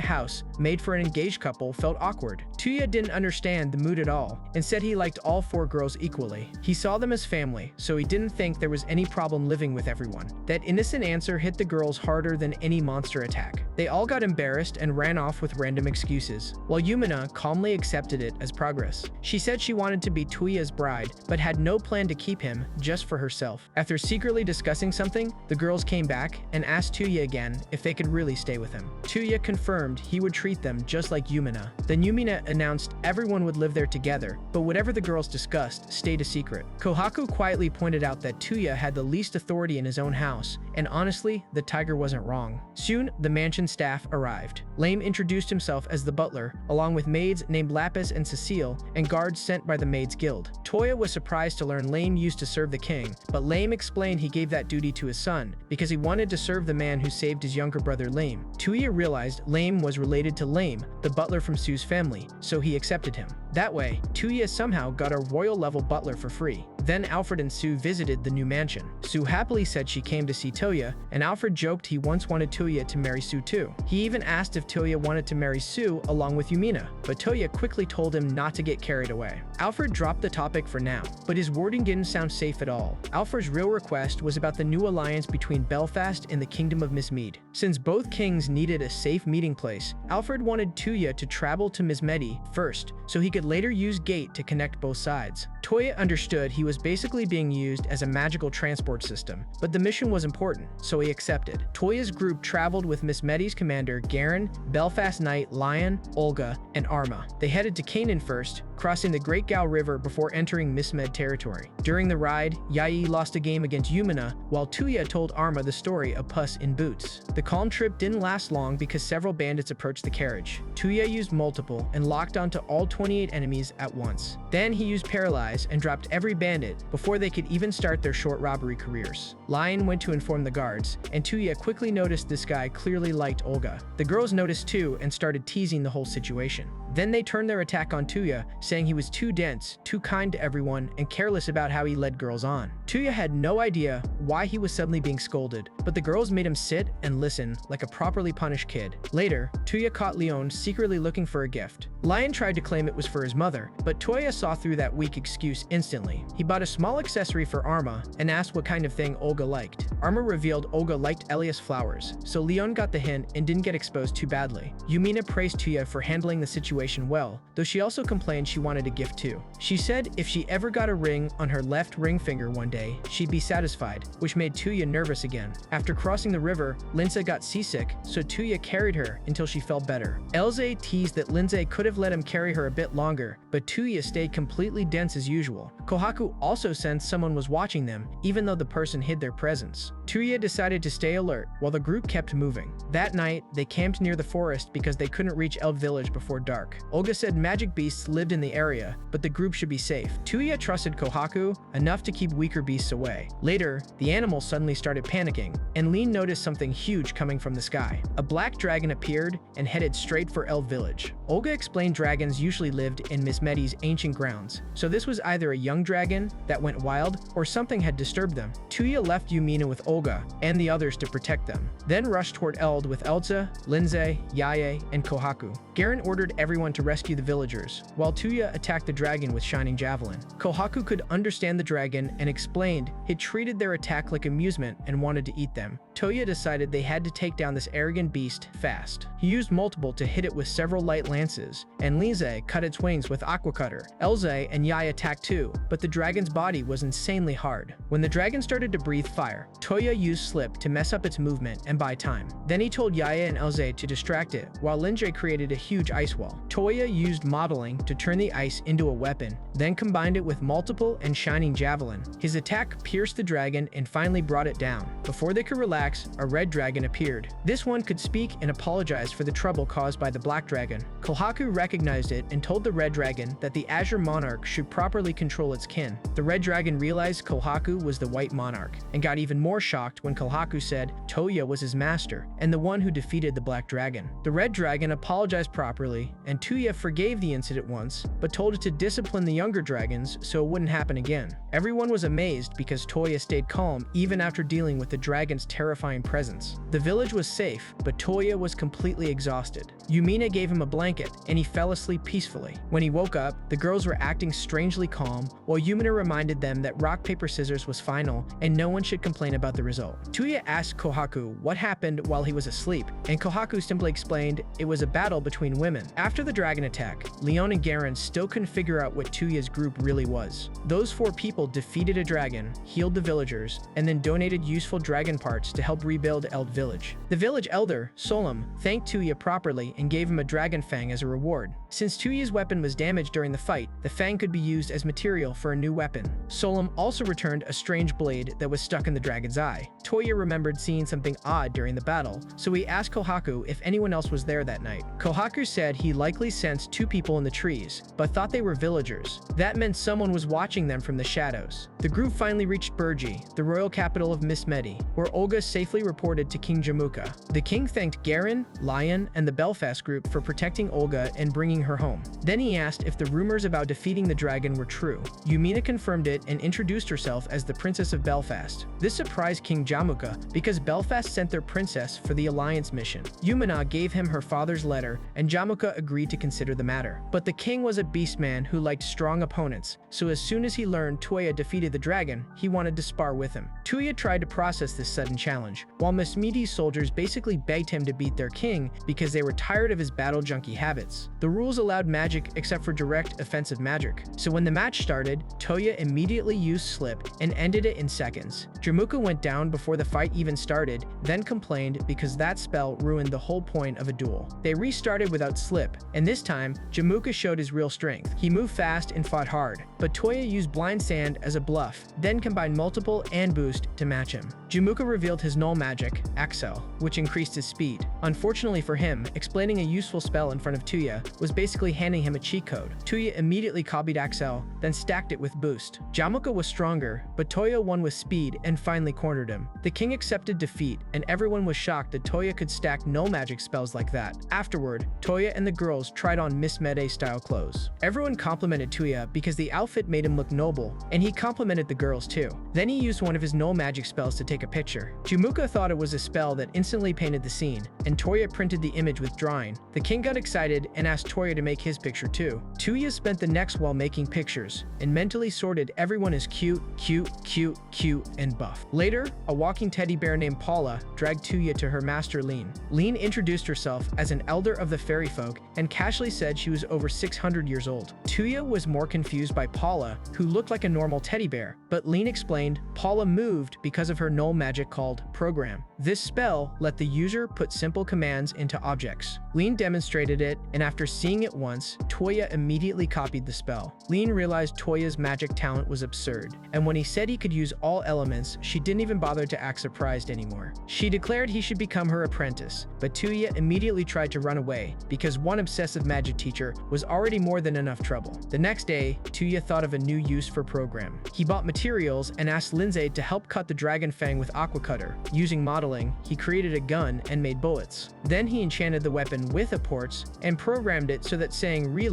house made for an engaged couple felt awkward. Touya didn't understand the mood at all and said he liked all 4 girls equally. He saw them as family, so he didn't think there was any problem living with everyone. That innocent answer hit the girls harder than any monster attack. They all got embarrassed and ran off with random excuses, while Yumina calmly accepted it as progress. She said she wanted to be Touya's bride, but had no plan to keep him just for herself. After secretly discussing something, the girls came back and asked Touya again if they could really stay with him. Touya confirmed he would treat them just like Yumina. Then Yumina announced everyone would live there together, but whatever the girls discussed stayed a secret. Kohaku quietly pointed out that Touya had the least authority in his own house, and honestly, the tiger wasn't wrong. Soon, the mansion staff arrived. Lame introduced himself as the butler, along with maids named Lapis and Cecile, and guards sent by the Maids Guild. Touya was surprised to learn Lame used to serve the king, but Lame explained he gave that duty to his son because he wanted to serve the man who saved his younger brother Lame. Touya realized Lame was related to Lame, the butler from Sue's family, so he accepted him. That way, Touya somehow got a royal-level butler for free. Then Alfred and Sue visited the new mansion. Sue happily said she came to see Touya, and Alfred joked he once wanted Touya to marry Sue too. He even asked if Touya wanted to marry Sue along with Yumina, but Touya quickly told him not to get carried away. Alfred dropped the topic for now, but his wording didn't sound safe at all. Alfred's real request was about the new alliance between Belfast and the Kingdom of Miss Mead. Since both kings needed a safe meeting place, Alfred wanted Touya to travel to Miss Medi first, so he could later use Gate to connect both sides. Touya understood he was basically being used as a magical transport system, but the mission was important, so he accepted. Touya's group traveled with Miss Medi's commander Garen, Belfast Knight Lion, Olga, and Arma. They headed to Canaan first, crossing the Great Gal River before entering Miss Med territory. During the ride, Yai lost a game against Yumina, while Touya told Arma the story of Puss in Boots. The calm trip didn't last long because several bandits approached the carriage. Touya used multiple and locked onto all 28 enemies at once. Then he used Paralyze and dropped every bandit before they could even start their short robbery careers. Lion went to inform the guards, and Touya quickly noticed this guy clearly liked Olga. The girls noticed too and started teasing the whole situation. Then they turned their attack on Touya, saying he was too dense, too kind to everyone, and careless about how he led girls on. Touya had no idea why he was suddenly being scolded, but the girls made him sit and listen like a properly punished kid. Later, Touya caught Leon secretly looking for a gift. Lion tried to claim it was for his mother, but Touya saw through that weak excuse instantly. He bought a small accessory for Arma and asked what kind of thing Olga liked. Arma revealed Olga liked Elias flowers, so Leon got the hint and didn't get exposed too badly. Yumina praised Touya for handling the situation well, though she also complained she wanted a gift too. She said if she ever got a ring on her left ring finger one day, she'd be satisfied, which made Touya nervous again. After crossing the river, Lindsay got seasick, so Touya carried her until she felt better. Elze teased that Lindsay could have let him carry her a bit longer, but Touya stayed completely dense as usual. Kohaku also sensed someone was watching them, even though the person hid their presence. Touya decided to stay alert while the group kept moving. That night, they camped near the forest because they couldn't reach Elb Village before dark. Olga said magic beasts lived in the the area, but the group should be safe. Touya trusted Kohaku enough to keep weaker beasts away. Later, the animals suddenly started panicking, and Lean noticed something huge coming from the sky. A black dragon appeared and headed straight for Elf Village. Olga explained dragons usually lived in Miss Medi's ancient grounds, so this was either a young dragon that went wild or something had disturbed them. Touya left Yumina with Olga and the others to protect them, then rushed toward Eld with Elsa, Lindsay, Yaye, and Kohaku. Garen ordered everyone to rescue the villagers, while Touya attacked the dragon with shining javelin. Kohaku could understand the dragon and explained it treated their attack like amusement and wanted to eat them. Touya decided they had to take down this arrogant beast fast. He used multiple to hit it with several light lances, and Lindsay cut its wings with Aqua Cutter. Elsa and Yaye attacked too, but the dragon's body was insanely hard. When the dragon started to breathe fire, Touya used Slip to mess up its movement and buy time. Then he told Yaye and Elsa to distract it, while Lindsay created a huge ice wall. Touya used modeling to turn the ice into a weapon, then combined it with multiple and shining javelin. His attack pierced the dragon and finally brought it down. Before they could relax, a red dragon appeared. This one could speak and apologize for the trouble caused by the black dragon. Kohaku recognized it and told the red dragon that the Azure Monarch should properly control its kin. The red dragon realized Kohaku was the white monarch and got even more shocked when Kohaku said Touya was his master and the one who defeated the black dragon. The red dragon apologized properly, and Touya forgave the incident once, but told it to discipline the younger dragons so it wouldn't happen again. Everyone was amazed because Touya stayed calm even after dealing with the dragon's terrifying presence. The village was safe, but Touya was completely exhausted. Yumina gave him a blanket, and he fell asleep peacefully. When he woke up, the girls were acting strangely calm, while Yumina reminded them that rock, paper, scissors was final, and no one should complain about the result. Touya asked Kohaku what happened while he was asleep, and Kohaku simply explained it was a battle between women. After the dragon attack, Leon and Garen still couldn't figure out what Touya's group really was. Those 4 people defeated a dragon, healed the villagers, and then donated useful dragon parts to help rebuild Eld Village. The village elder, Solom, thanked Touya properly and gave him a dragon fang as a reward. Since Touya's weapon was damaged during the fight, the fang could be used as material for a new weapon. Solom also returned a strange blade that was stuck in the dragon's eye. Touya remembered seeing something odd during the battle, so he asked Kohaku if anyone else was there that night. Kohaku said he likely sensed 2 people in the trees, but thought they were villagers. That meant someone was watching them from the shadows. The group finally reached Burji, the royal capital of Miss Medi, where Olga safely reported to King Jamuka. The king thanked Garen, Lion, and the Belfast group for protecting Olga and bringing her home. Then he asked if the rumors about defeating the dragon were true. Yumina confirmed it and introduced herself as the Princess of Belfast. This surprised King Jamuka because Belfast sent their princess for the alliance mission. Yumina gave him her father's letter, and Jamuka agreed to consider the matter. But the king was a beast man who liked strong opponents, so as soon as he learned Touya defeated the dragon, he wanted to spar with him. Touya tried to process this sudden challenge, while Miss Medi's soldiers basically begged him to beat their king because they were tired of his battle junkie habits. The rules allowed magic except for direct offensive magic, so when the match started, Touya immediately used Slip and ended it in seconds. Jamuka went down before the fight even started, then complained because that spell ruined the whole point of a duel. They restarted without Slip, and this time, Jamuka showed his real strength. He moved fast and fought hard, but Touya used Blind Sand as a bluff, then combined multiple and boost to match him. Jamuka revealed his null magic, Axel, which increased his speed. Unfortunately for him, explaining a useful spell in front of Touya was basically handing him a cheat code. Touya immediately copied Axel, then stacked it with boost. Jamuka was stronger, but Touya won with speed and finally cornered him. The king accepted defeat, and everyone was shocked that Touya could stack null magic spells like that. Afterward, Touya and the girls tried on Miss Mede style clothes. Everyone complimented Touya because the outfit made him look noble, and he complimented the girls too. Then he used one of his null magic spells to take a picture. Jamuka thought it was a spell that instantly painted the scene, and Touya printed the image with drawing. The king got excited and asked Touya to make his picture too. Touya spent the next while making pictures, and mentally sorted everyone as cute, cute, cute, cute, and buff. Later, a walking teddy bear named Paula dragged Touya to her master Lean. Lean introduced herself as an elder of the fairy folk and casually said she was over 600 years old. Touya was more confused by Paula, who looked like a normal teddy bear, but Lean explained Paula moved because of her null magic called Program. This spell let the user put simple commands into objects. Lean demonstrated it, and after seeing it once, Touya immediately copied the spell. Lean realized Touya's magic talent was absurd, and when he said he could use all elements, she didn't even bother to act surprised anymore. She declared he should become her apprentice, but Touya immediately tried to run away because one obsessive magic teacher was already more than enough trouble. The next day, Touya thought of a new use for program. He bought materials and asked Lindsay to help cut the dragon fang with aqua cutter. Using modeling, he created a gun and made bullets. Then he enchanted the weapon with a ports and programmed it so that saying reload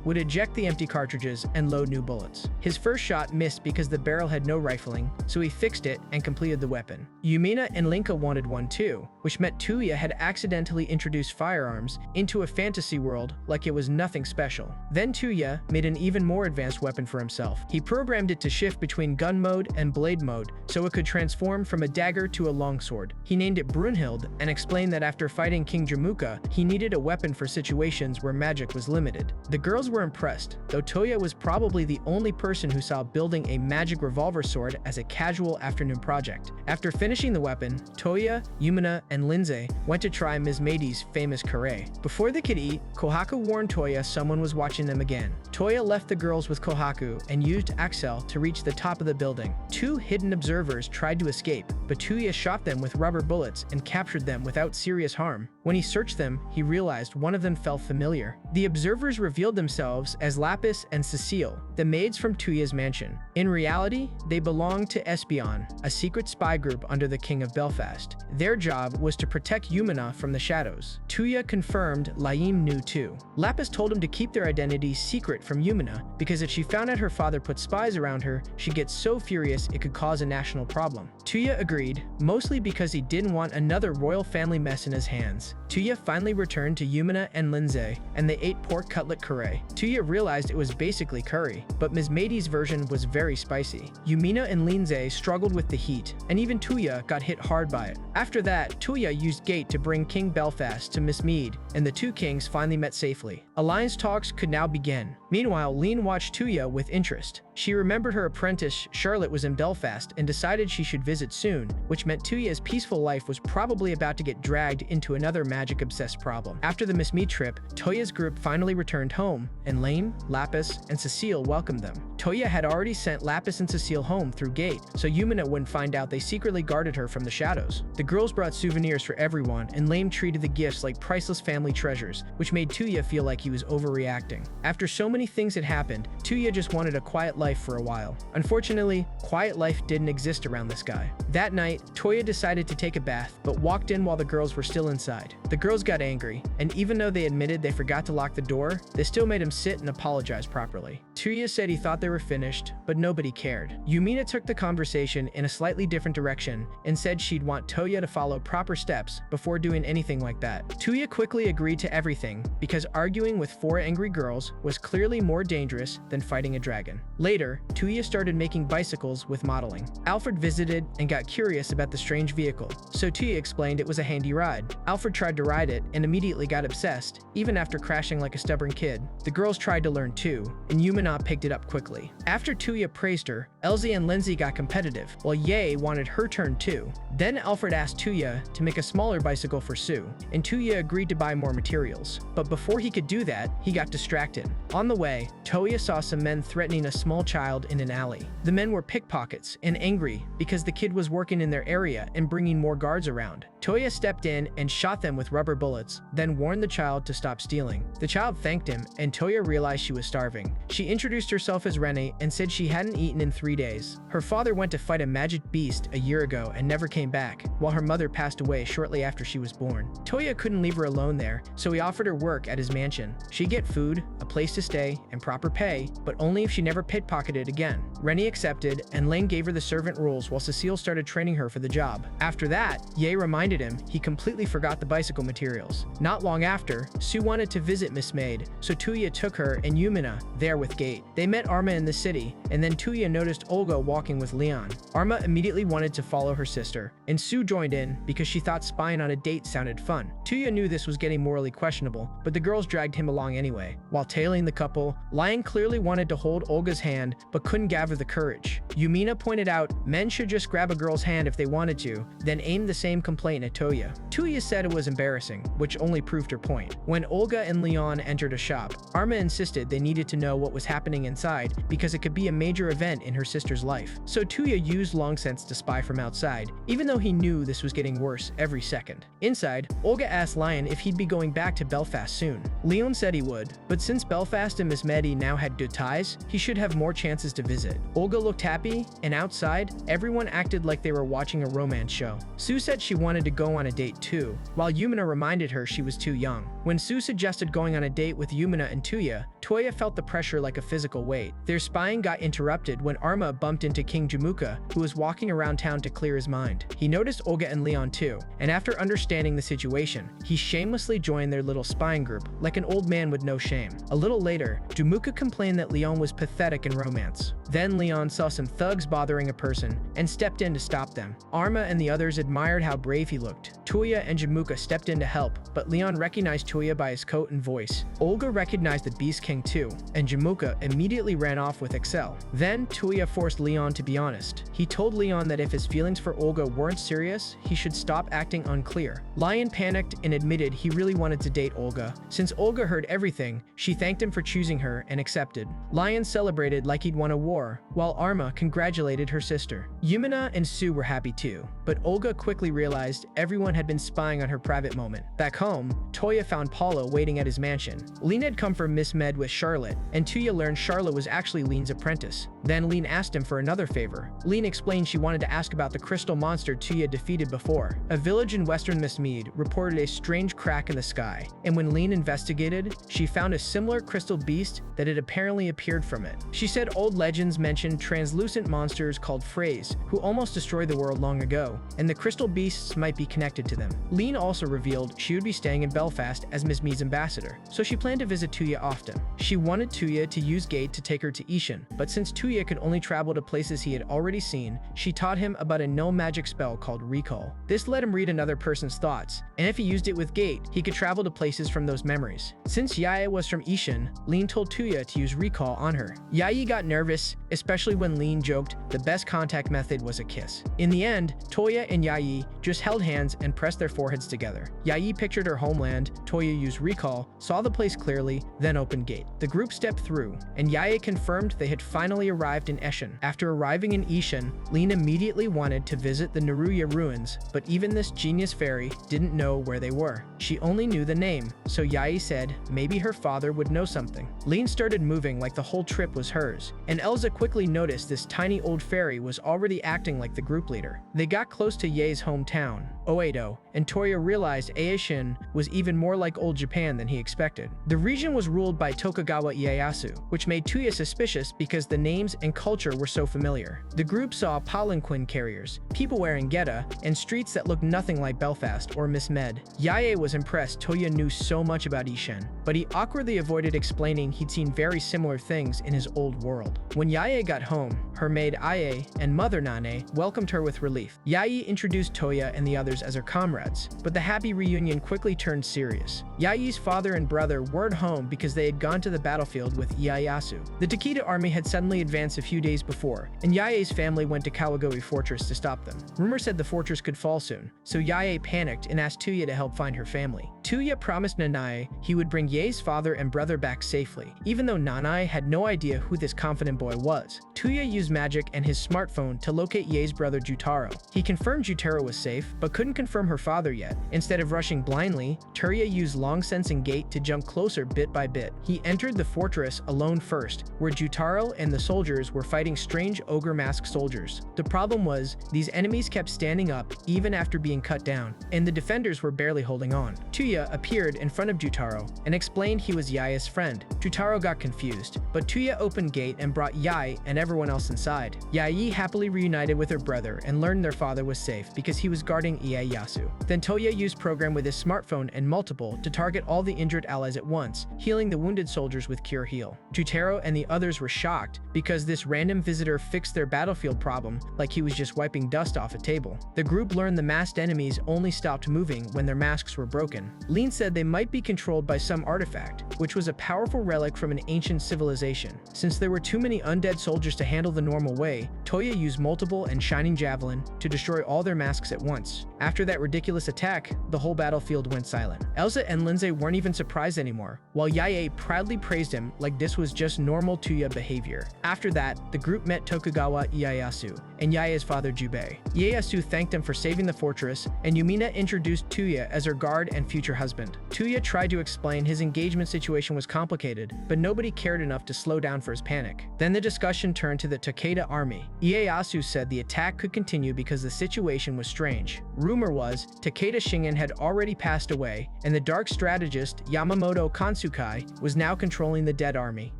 would eject the empty cartridges and load new bullets. His first shot missed because the barrel had no rifling, so he fixed it and completed the weapon. Yumina and Linka wanted one too, which meant Touya had accidentally introduced firearms into a fantasy world like it was nothing special. Then Touya made an even more advanced weapon for himself. He programmed it to shift between gun mode and blade mode so it could transform from a dagger to a longsword. He named it Brunhild and explained that after fighting King Jamuka, he needed a weapon for situations where magic was limited. The girls were impressed, though Touya was probably the only person who saw building a magic revolver sword as a casual afternoon project. After finishing the weapon, Touya, Yumina, and Lindsay went to try Ms. Meidi's famous curry. Before they could eat, Kohaku warned Touya someone was watching them again. Touya left the girls with Kohaku and used Axel to reach the top of the building. Two hidden observers tried to escape, but Touya shot them with rubber bullets and captured them without serious harm. When he searched them, he realized one of them felt familiar. The observers revealed themselves as Lapis and Cecile, the maids from Touya's mansion. In reality, they belonged to Espion, a secret spy group under the King of Belfast. Their job was to protect Yumina from the shadows. Touya confirmed Laim knew too. Lapis told him to keep their identities secret from Yumina because if she found out her father put spies around her, she'd get so furious it could cause a national problem. Touya agreed, mostly because he didn't want another royal family mess in his hands. Touya finally returned to Yumina and Lindsay, and they ate pork cutlet curry. Touya realized it was basically curry, but Ms. Meidi's version was very spicy. Yumina and Lindsay struggled with the heat, and even Touya got hit hard by it. After that, Touya used Gate to bring King Belfast to Miss Mead, and the two kings finally met safely. Alliance talks could now begin. Meanwhile, Lean watched Touya with interest. She remembered her apprentice Charlotte was in Belfast and decided she should visit soon, which meant Touya's peaceful life was probably about to get dragged into another magic-obsessed problem. After the Miss Mead trip, Touya's group finally returned home, and Lame, Lapis, and Cecile welcomed them. Touya had already sent Lapis and Cecile home through Gate, so Yumina wouldn't find out they secretly guarded her from the shadows. The girls brought souvenirs for everyone, and Lame treated the gifts like priceless family treasures, which made Touya feel like he was overreacting. After so many things had happened, Touya just wanted a quiet life for a while. Unfortunately, quiet life didn't exist around this guy. That night, Touya decided to take a bath, but walked in while the girls were still inside. The girls got angry, and even though they admitted they forgot to lock the door, they still made him sit and apologize properly. Touya said he thought they were finished, but nobody cared. Yumina took the conversation in a slightly different direction and said she'd want Touya to follow proper steps before doing anything like that. Touya quickly agreed to everything because arguing with 4 angry girls was clearly more dangerous than fighting a dragon. Later, Touya started making bicycles with modeling. Alfred visited and got curious about the strange vehicle, so Touya explained it was a handy ride. Alfred tried to ride it and immediately got obsessed, even after crashing like a stubborn kid. The girls tried to learn too, and Yumina picked it up quickly. After Touya praised her, Elsie and Lindsay got competitive, while Ye wanted her turn too. Then Alfred asked Touya to make a smaller bicycle for Sue, and Touya agreed to buy more materials. But before he could do that, he got distracted. On the way, Touya saw some men threatening a small child in an alley. The men were pickpockets and angry because the kid was working in their area and bringing more guards around. Touya stepped in and shot them with rubber bullets, then warned the child to stop stealing. The child thanked him, and Touya realized she was starving. She introduced herself as Rennie and said she hadn't eaten in 3 days. Her father went to fight a magic beast a year ago and never came back, while her mother passed away shortly after she was born. Touya couldn't leave her alone there, so he offered her work at his mansion. She'd get food, a place to stay, and proper pay, but only if she never pickpocketed again. Rennie accepted, and Lane gave her the servant rules while Cecile started training her for the job. After that, Ye reminded him he completely forgot the bicycle materials. Not long after, Sue wanted to visit Miss Maid, so Touya took her and Yumina there with Gate. They met Arma in the city, and then Touya noticed Olga walking with Leon. Arma immediately wanted to follow her sister, and Sue joined in because she thought spying on a date sounded fun. Touya knew this was getting morally questionable, but the girls dragged him along anyway. While tailing the couple, Lion clearly wanted to hold Olga's hand, but couldn't gather the courage. Yumina pointed out men should just grab a girl's hand if they wanted to, then aim the same complaint at Touya. Touya said it was embarrassing, which only proved her point. When Olga and Leon entered a shop, Arma insisted they needed to know what was happening inside because it could be a major event in her sister's life. So Touya used long sense to spy from outside, even though he knew this was getting worse every second. Inside, Olga asked Lion if he'd be going back to Belfast soon. Leon said he would, but since Belfast and Miss Mehdi now had good ties, he should have more chances to visit. Olga looked happy, and outside, everyone acted like they were watching a romance show. Sue said she wanted to go on a date too, while Yumina reminded her she was too young. When Sue suggested going on a date with Yumina and Touya, Touya felt the pressure like a physical weight. Their spying got interrupted when Arma bumped into King Jamuka, who was walking around town to clear his mind. He noticed Olga and Leon too, and after understanding the situation, he shamelessly joined their little spying group, like an old man with no shame. A little later, Jamuka complained that Leon was pathetic in romance. Then Leon saw some thugs bothering a person and stepped in to stop them. Arma and the others admired how brave he looked. Touya and Jamuka stepped in to help, but Leon recognized Touya by his coat and voice. Olga recognized the Beast King too, and Jamuka immediately ran off with Excel. Then Touya forced Leon to be honest. He told Leon that if his feelings for Olga weren't serious, he should stop acting unclear. Lion panicked and admitted he really wanted to date Olga. Since Olga heard everything, she thanked him for choosing her and accepted. Lion celebrated like he'd won a war, while Arma congratulated her sister. Yumina and Sue were happy too, but Olga quickly realized everyone had been spying on her private moment. Back home, Touya found Paula waiting at his mansion. Lean had come from Miss Med with Charlotte, and Touya learned Charlotte was actually Lean's apprentice. Then Lean asked him for another favor. Lean explained she wanted to ask about the crystal monster Touya defeated before. A village in western Mismead reported a strange crack in the sky, and when Lean investigated, she found a similar crystal beast that had apparently appeared from it. She said old legends mentioned translucent monsters called Freys, who almost destroyed the world long ago, and the crystal beasts might be connected to them. Lean also revealed she would be staying in Belfast as Miss Mead's ambassador, so she planned to visit Touya often. She wanted Touya to use Gate to take her to Ishan, but since Touya could only travel to places he had already seen, she taught him about a no magic spell called Recall. This let him read another person's thoughts, and if he used it with Gate, he could travel to places from those memories. Since Yaya was from Ishan, Lean told Touya to use Recall on her. Yaya got nervous, especially when Lean joked the best contact method was a kiss. In the end, Touya and Yaya just held hands and pressed their foreheads together. Yaya pictured her homeland, Touya used Recall, saw the place clearly, then opened Gate. The group stepped through, and Yaya confirmed they had finally arrived in Eshan. After arriving in Ishan, Lean immediately wanted to visit the Naruya ruins, but even this genius fairy didn't know where they were. She only knew the name, so Yaya said maybe her father would know something. Lean started moving like the whole trip was hers, and Elza quickly noticed this tiny old fairy was already acting like the group leader. They got close to Ye's hometown, Oedo, and Touya realized Eishin was even more like old Japan than he expected. The region was ruled by Tokugawa Ieyasu, which made Touya suspicious because the names and culture were so familiar. The group saw palanquin carriers, people wearing geta, and streets that looked nothing like Belfast or Miss Med. Yaye was impressed Touya knew so much about Ishin, but he awkwardly avoided explaining he'd seen very similar things in his old world. When Yaye got home, her maid Aye and mother Nane welcomed her with relief. Yaye introduced Touya and the others as her comrades, but the happy reunion quickly turned serious. Yaye's father and brother weren't home because they had gone to the battlefield with Ieyasu. The Takeda army had suddenly advanced a few days before, and Yaye's family went to Kawagoe Fortress to stop them. Rumor said the fortress could fall soon, so Yaye panicked and asked Touya to help find her family. Touya promised Nanae he would bring Ye's father and brother back safely, even though Nanae had no idea who this confident boy was. Touya used magic and his smartphone to locate Ye's brother Jutaro. He confirmed Jutaro was safe, but couldn't confirm her father yet. Instead of rushing blindly, Touya used long sensing gate to jump closer bit by bit. He entered the fortress alone first, where Jutaro and the soldiers were fighting strange ogre masked soldiers. The problem was, these enemies kept standing up even after being cut down, and the defenders were barely holding on. Touya appeared in front of Jutaro and explained he was Yaya's friend. Jutaro got confused, but Touya opened gate and brought Yae and everyone else inside. Yae happily reunited with her brother and learned their father was safe because he was guarding Ieyasu. Then Touya used program with his smartphone and multiple to target all the injured allies at once, healing the wounded soldiers with Cure Heal. Jutaro and the others were shocked because this random visitor fixed their battlefield problem like he was just wiping dust off a table. The group learned the masked enemies only stopped moving when their masks were broken. Lean said they might be controlled by some artifact, which was a powerful relic from an ancient civilization. Since there were too many undead soldiers to handle the normal way, Touya used multiple and shining javelin to destroy all their masks at once. After that ridiculous attack, the whole battlefield went silent. Elsa and Lindsay weren't even surprised anymore, while Yae proudly praised him like this was just normal Touya behavior. After that, the group met Tokugawa Ieyasu and Yae's father Jubei. Ieyasu thanked him for saving the fortress, and Yumina introduced Touya as her guard and future husband. Touya tried to explain his engagement situation was complicated, but nobody cared enough to slow down for his panic. Then the discussion turned to the Takeda army. Ieyasu said the attack could continue because the situation was strange. Rumor was, Takeda Shingen had already passed away, and the dark strategist Yamamoto Kansukai was now controlling the dead army.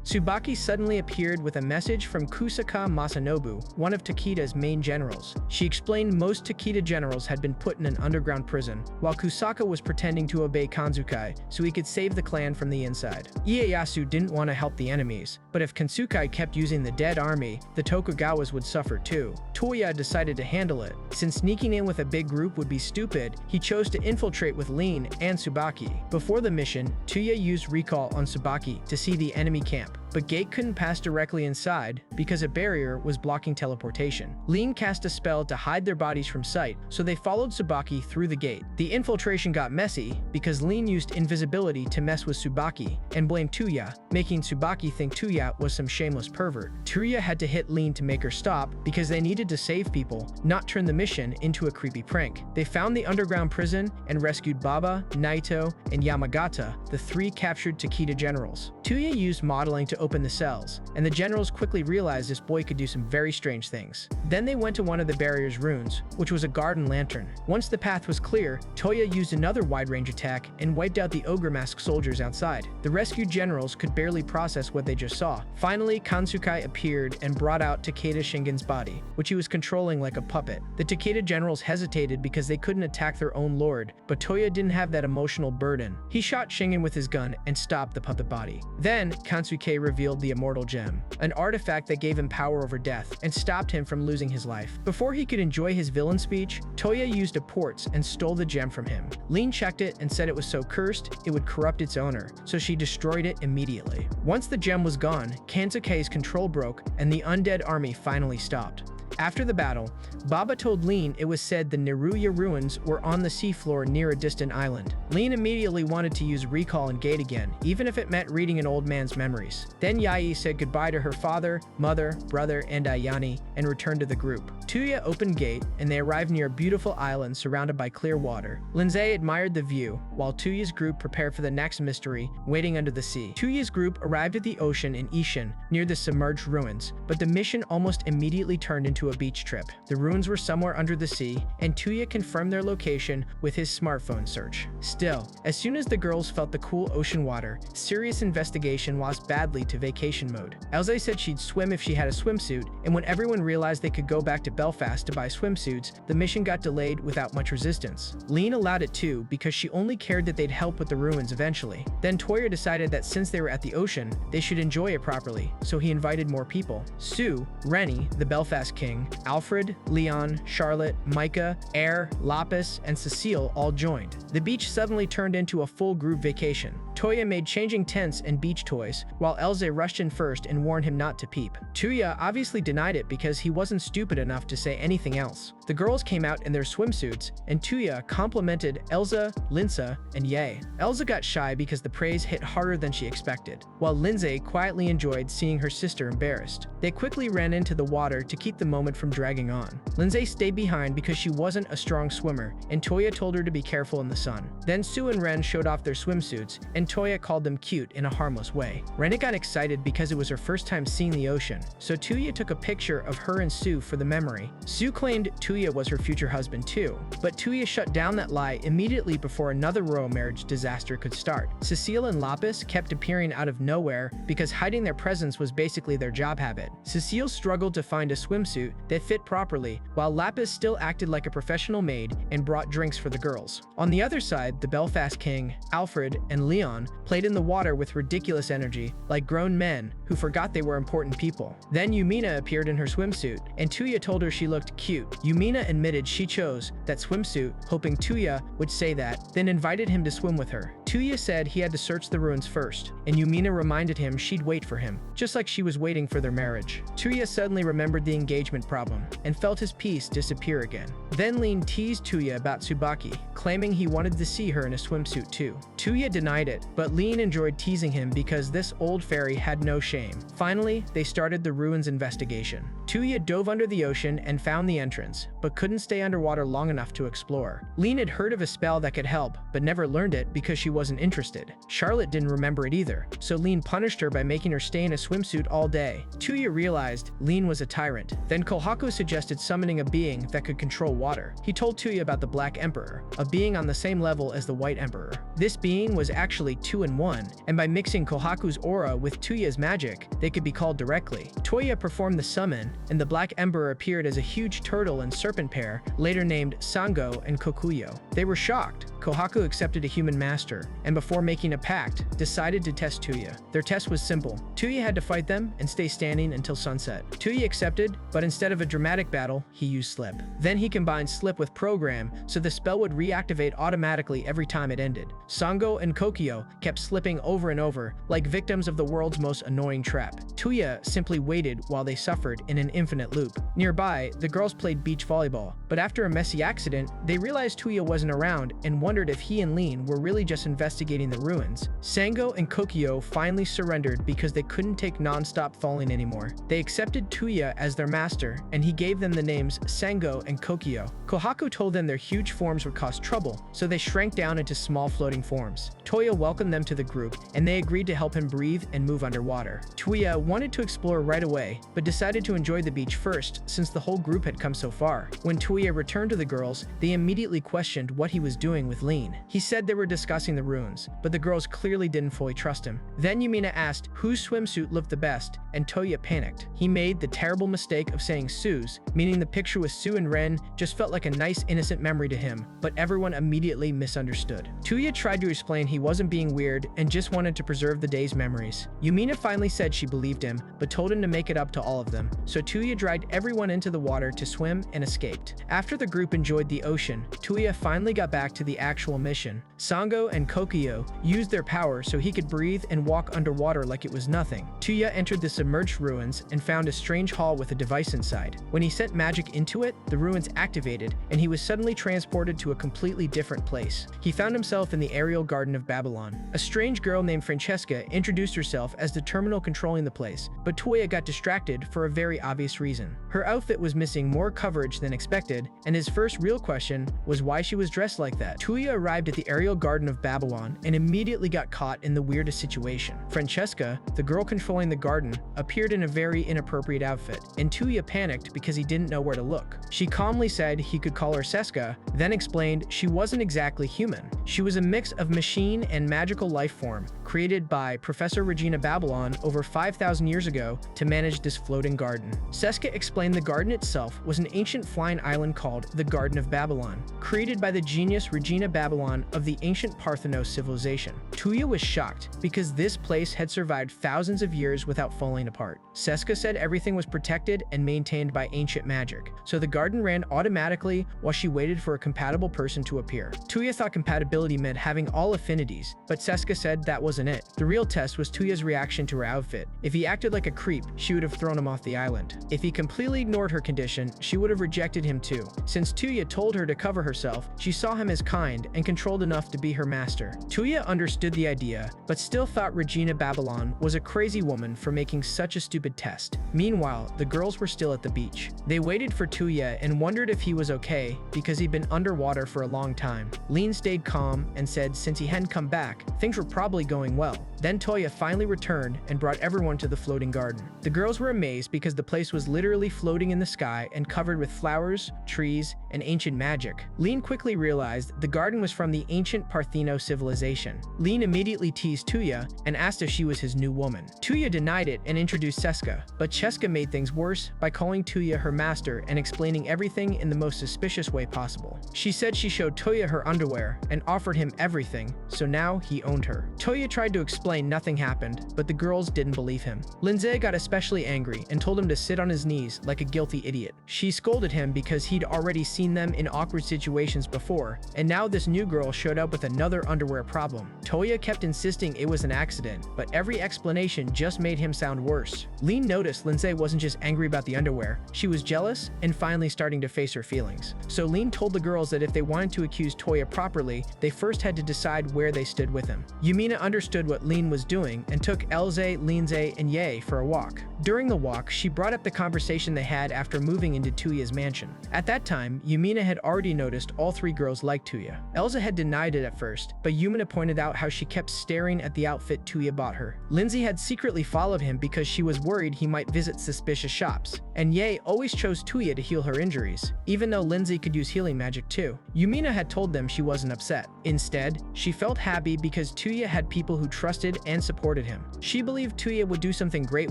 Tsubaki suddenly appeared with a message from Kusaka Masanobu, one of Takeda's main generals. She explained most Takeda generals had been put in an underground prison, while Kusaka was pretending to obey Kansukai so he could save the clan from the inside. Ieyasu didn't want to help the enemies, but if Kansukai kept using the dead army, the Tokugawas would suffer too. Touya decided to handle it. Since sneaking in with a big group would be stupid, he chose to infiltrate with Lean and Tsubaki. Before the mission, Touya used recall on Tsubaki to see the enemy camp, but Gate couldn't pass directly inside because a barrier was blocking teleportation. Lean cast a spell to hide their bodies from sight, so they followed Tsubaki through the gate. The infiltration got messy because Lean used invisibility to mess with Tsubaki and blamed Touya, making Tsubaki think Touya was some shameless pervert. Touya had to hit Lean to make her stop because they needed to save people, not turn the mission into a creepy prank. They found the underground prison and rescued Baba, Naito, and Yamagata, the three captured Takeda generals. Touya used modeling to open the cells, and the generals quickly realized this boy could do some very strange things. Then they went to one of the barrier's runes, which was a garden lantern. Once the path was clear, Touya used another wide-range attack and wiped out the ogre mask soldiers outside. The rescued generals could barely process what they just saw. Finally, Kansukai appeared and brought out Takeda Shingen's body, which he was controlling like a puppet. The Takeda generals hesitated because they couldn't attack their own lord, but Touya didn't have that emotional burden. He shot Shingen with his gun and stopped the puppet body. Then, Kansuke revealed the Immortal Gem, an artifact that gave him power over death and stopped him from losing his life. Before he could enjoy his villain speech, Touya used a ports and stole the gem from him. Lean checked it and said it was so cursed, it would corrupt its owner, so she destroyed it immediately. Once the gem was gone, Kansuke's control broke and the undead army finally stopped. After the battle, Baba told Lean it was said the Neruya ruins were on the seafloor near a distant island. Lean immediately wanted to use recall and Gate again, even if it meant reading an old man's memories. Then Yae said goodbye to her father, mother, brother, and Ayane, and returned to the group. Touya opened Gate, and they arrived near a beautiful island surrounded by clear water. Lindsay admired the view, while Touya's group prepared for the next mystery, waiting under the sea. Touya's group arrived at the ocean in Ishin, near the submerged ruins, but the mission almost immediately turned into a beach trip. The ruins were somewhere under the sea, and Touya confirmed their location with his smartphone search. Still, as soon as the girls felt the cool ocean water, serious investigation lost badly to vacation mode. Elsa said she'd swim if she had a swimsuit, and when everyone realized they could go back to Belfast to buy swimsuits, the mission got delayed without much resistance. Lean allowed it too because she only cared that they'd help with the ruins eventually. Then Touya decided that since they were at the ocean, they should enjoy it properly, so he invited more people. Sue, Rennie, the Belfast King, Alfred, Leon, Charlotte, Micah, Air, Lapis, and Cecile all joined. The beach suddenly turned into a full group vacation. Touya made changing tents and beach toys, while Elze rushed in first and warned him not to peep. Touya obviously denied it because he wasn't stupid enough to say anything else. The girls came out in their swimsuits, and Touya complimented Elsa, Linsa, and Yae. Elsa got shy because the praise hit harder than she expected, while Lindsay quietly enjoyed seeing her sister embarrassed. They quickly ran into the water to keep the moment from dragging on. Lindsay stayed behind because she wasn't a strong swimmer, and Touya told her to be careful in the sun. Then Sue and Ren showed off their swimsuits, and Touya called them cute in a harmless way. Ren got excited because it was her first time seeing the ocean, so Touya took a picture of her and Sue for the memory. Sue claimed Touya was her future husband too, but Touya shut down that lie immediately before another royal marriage disaster could start. Cecile and Lapis kept appearing out of nowhere because hiding their presence was basically their job habit. Cecile struggled to find a swimsuit that fit properly, while Lapis still acted like a professional maid and brought drinks for the girls. On the other side, the Belfast King, Alfred, and Leon Babylon played in the water with ridiculous energy, like grown men who forgot they were important people. Then Yumina appeared in her swimsuit, and Touya told her she looked cute. Yumina admitted she chose that swimsuit, hoping Touya would say that, then invited him to swim with her. Touya said he had to search the ruins first, and Yumina reminded him she'd wait for him, just like she was waiting for their marriage. Touya suddenly remembered the engagement problem, and felt his peace disappear again. Then Lin teased Touya about Tsubaki, claiming he wanted to see her in a swimsuit too. Touya denied it, but Lin enjoyed teasing him because this old fairy had no shame. Finally, they started the ruins investigation. Touya dove under the ocean and found the entrance, but couldn't stay underwater long enough to explore. Lin had heard of a spell that could help, but never learned it because she wasn't interested. Charlotte didn't remember it either, so Lin punished her by making her stay in a swimsuit all day. Touya realized Lin was a tyrant. Then Kohaku suggested summoning a being that could control water. He told Touya about the Black Emperor, a being on the same level as the White Emperor. This being was actually 2 in 1, and by mixing Kohaku's aura with Touya's magic, they could be called directly. Touya performed the summon, and the Black Emperor appeared as a huge turtle and serpent pair, later named Sango and Kokuyo. They were shocked. Kohaku accepted a human master, and before making a pact, decided to test Touya. Their test was simple. Touya had to fight them and stay standing until sunset. Touya accepted, but instead of a dramatic battle, he used Slip. Then he combined Slip with Program, so the spell would reactivate automatically every time it ended. Sango and Kokuyo kept slipping over and over, like victims of the world's most annoying trap. Touya simply waited while they suffered in an infinite loop. Nearby, the girls played beach volleyball, but after a messy accident, they realized Touya wasn't around and wondered if he and Lin were really just investigating the ruins. Sango and Kokuyo finally surrendered because they couldn't take non-stop falling anymore. They accepted Touya as their master, and he gave them the names Sango and Kokuyo. Kohaku told them their huge forms would cause trouble, so they shrank down into small floating forms. Touya welcomed them to the group, and they agreed to help him breathe and move underwater. Touya wanted to explore right away, but decided to enjoy the beach first since the whole group had come so far. When Touya returned to the girls, they immediately questioned what he was doing with Lin. He said they were discussing the ruins, but the girls clearly didn't fully trust him. Then Yumina asked whose swimsuit looked the best, and Touya panicked. He made the terrible mistake of saying Sue's, meaning the picture with Sue and Ren just felt like a nice innocent memory to him, but everyone immediately misunderstood. Touya tried to explain he wasn't being weird and just wanted to preserve the day's memories. Yumina finally said she believed him, but told him to make it up to all of them. So Touya dragged everyone into the water to swim and escaped. After the group enjoyed the ocean, Touya finally got back to the actual mission. Sango and Kokuyo used their power so he could breathe and walk underwater like it was nothing. Touya entered the submerged ruins and found a strange hall with a device inside. When he sent magic into it, the ruins activated, and he was suddenly transported to a completely different place. He found himself in the aerial garden of Babylon. A strange girl named Francesca introduced herself as the terminal controlling the place, but Touya got distracted for a very obvious reason. Her outfit was missing more coverage than expected, and his first real question was why she was dressed like that. Touya arrived at the aerial garden of Babylon and immediately got caught in the weirdest situation. Francesca, the girl controlling the garden, appeared in a very inappropriate outfit, and Touya panicked because he didn't know where to look. She calmly said he could call her Seska, then explained she wasn't exactly human. She was a mix of machine and magical life form, created by Professor Regina Babylon over 5,000 years ago to manage this floating garden. Seska explained the garden itself was an ancient flying island called the Garden of Babylon, created by the genius Regina Babylon of the ancient Parthenos civilization. Touya was shocked because this place had survived thousands of years without falling apart. Seska said everything was protected and maintained by ancient magic, so the garden ran automatically while she waited for a compatible person to appear. Touya thought compatibility meant having all affinities, but Seska said that wasn't it. The real test was Touya's reaction to her outfit. If he acted like a creep, she would have thrown him off the island. If he completely ignored her condition, she would have rejected him too. Since Touya told her to cover herself, she saw him as kind and controlled enough to be her master. Touya understood the idea, but still thought Regina Babylon was a crazy woman for making such a stupid test. Meanwhile, the girls were still at the beach. They waited for Touya and wondered if he was okay because he'd been underwater for a long time. Lin stayed calm and said since he hadn't come back, things were probably going well. Then Touya finally returned and brought everyone to the floating garden. The girls were amazed because the place was literally floating in the sky and covered with flowers, trees, and ancient magic. Lean quickly realized the garden was from the ancient Partheno civilization. Lean immediately teased Touya and asked if she was his new woman. Touya denied it and introduced Seska, but Seska made things worse by calling Touya her master and explaining everything in the most suspicious way possible. She said she showed Touya her underwear and offered him everything, so now he owned her. Touya tried to explain nothing happened, but the girls didn't believe him. Lindsay got especially angry and told him to sit on his knees like a guilty idiot. She scolded him because he'd already seen them in awkward situations before, and now this new girl showed up with another underwear problem. Touya kept insisting it was an accident, but every explanation just made him sound worse. Lean noticed Lindsay wasn't just angry about the underwear, she was jealous and finally starting to face her feelings. So Lean told the girls that if they wanted to accuse Touya properly, they first had to decide where they stood with him. Yumina understood what Lean was doing and took Elze, Lindsay, and Ye for a walk. During the walk, she brought up the conversation they had after moving into Touya's mansion. At that time, Yumina had already noticed all three girls liked Touya. Elza had denied it at first, but Yumina pointed out how she kept staring at the outfit Touya bought her. Lindsay had secretly followed him because she was worried he might visit suspicious shops, and Ye always chose Touya to heal her injuries, even though Lindsay could use healing magic too. Yumina had told them she wasn't upset. Instead, she felt happy because Touya had people who trusted and supported him. She believed Touya would do something great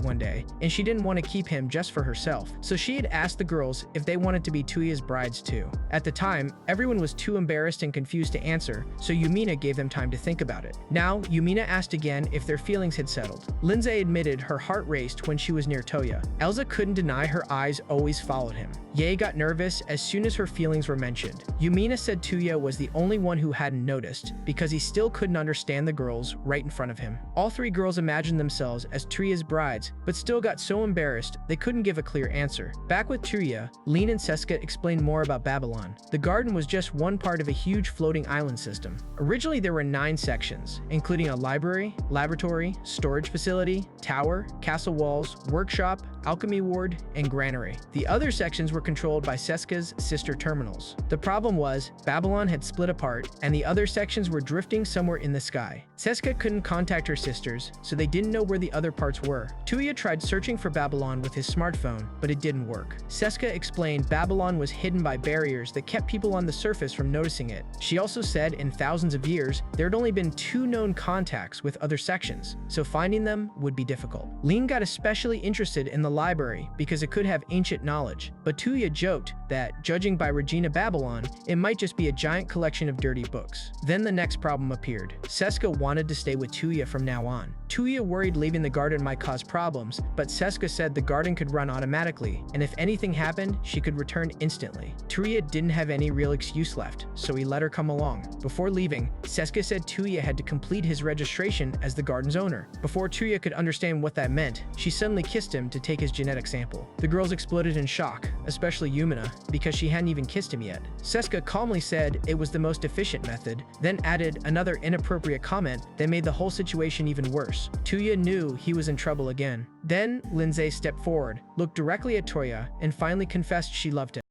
one day, and she didn't want to keep him just for herself, so she had asked the girls if they wanted to be Touya's brides too. At the time, everyone was too embarrassed and confused to answer, so Yumina gave them time to think about it. Now, Yumina asked again if their feelings had settled. Lindsay admitted her heart raced when she was near Touya. Elza couldn't deny her eyes always followed him. Ye got nervous as soon as her feelings were mentioned. Yumina said Touya was the only one who hadn't noticed, because he still couldn't understand the girls right in front of him. All three girls imagined themselves as Touya's brides, but still got so embarrassed they couldn't give a clear answer. Back with Touya, Lean and Seska explained more about Babylon. The garden was just one part of a huge floating island system. Originally there were 9 sections, including a library, laboratory, storage facility, tower, castle walls, workshop, alchemy ward, and granary. The other sections were controlled by Seska's sister terminals. The problem was, Babylon had split apart, and the other sections were drifting somewhere in the sky. Seska couldn't contact her sisters, so they didn't know where the other parts were. Touya tried searching for Babylon with his smartphone, but it didn't work. Seska explained Babylon was hidden by barriers that kept people on the surface from noticing it. She also said in thousands of years, there had only been 2 known contacts with other sections, so finding them would be difficult. Lean got especially interested in the library because it could have ancient knowledge, but Touya joked that, judging by Regina Babylon, it might just be a giant collection of dirty books. Then the next problem appeared. Seska wanted to stay with Touya from now on. Touya worried leaving the garden might cause problems, but Seska said the garden could run automatically, and if anything happened, she could return instantly. Touya didn't have any real excuse left, so he let her come along. Before leaving, Seska said Touya had to complete his registration as the garden's owner. Before Touya could understand what that meant, she suddenly kissed him to take his genetic sample. The girls exploded in shock, especially Yumina, because she hadn't even kissed him yet. Seska calmly said it was the most efficient method, then added another inappropriate comment that made the whole situation even worse. Touya knew he was in trouble again. Then, Lindsay stepped forward, looked directly at Touya, and finally confessed she loved him.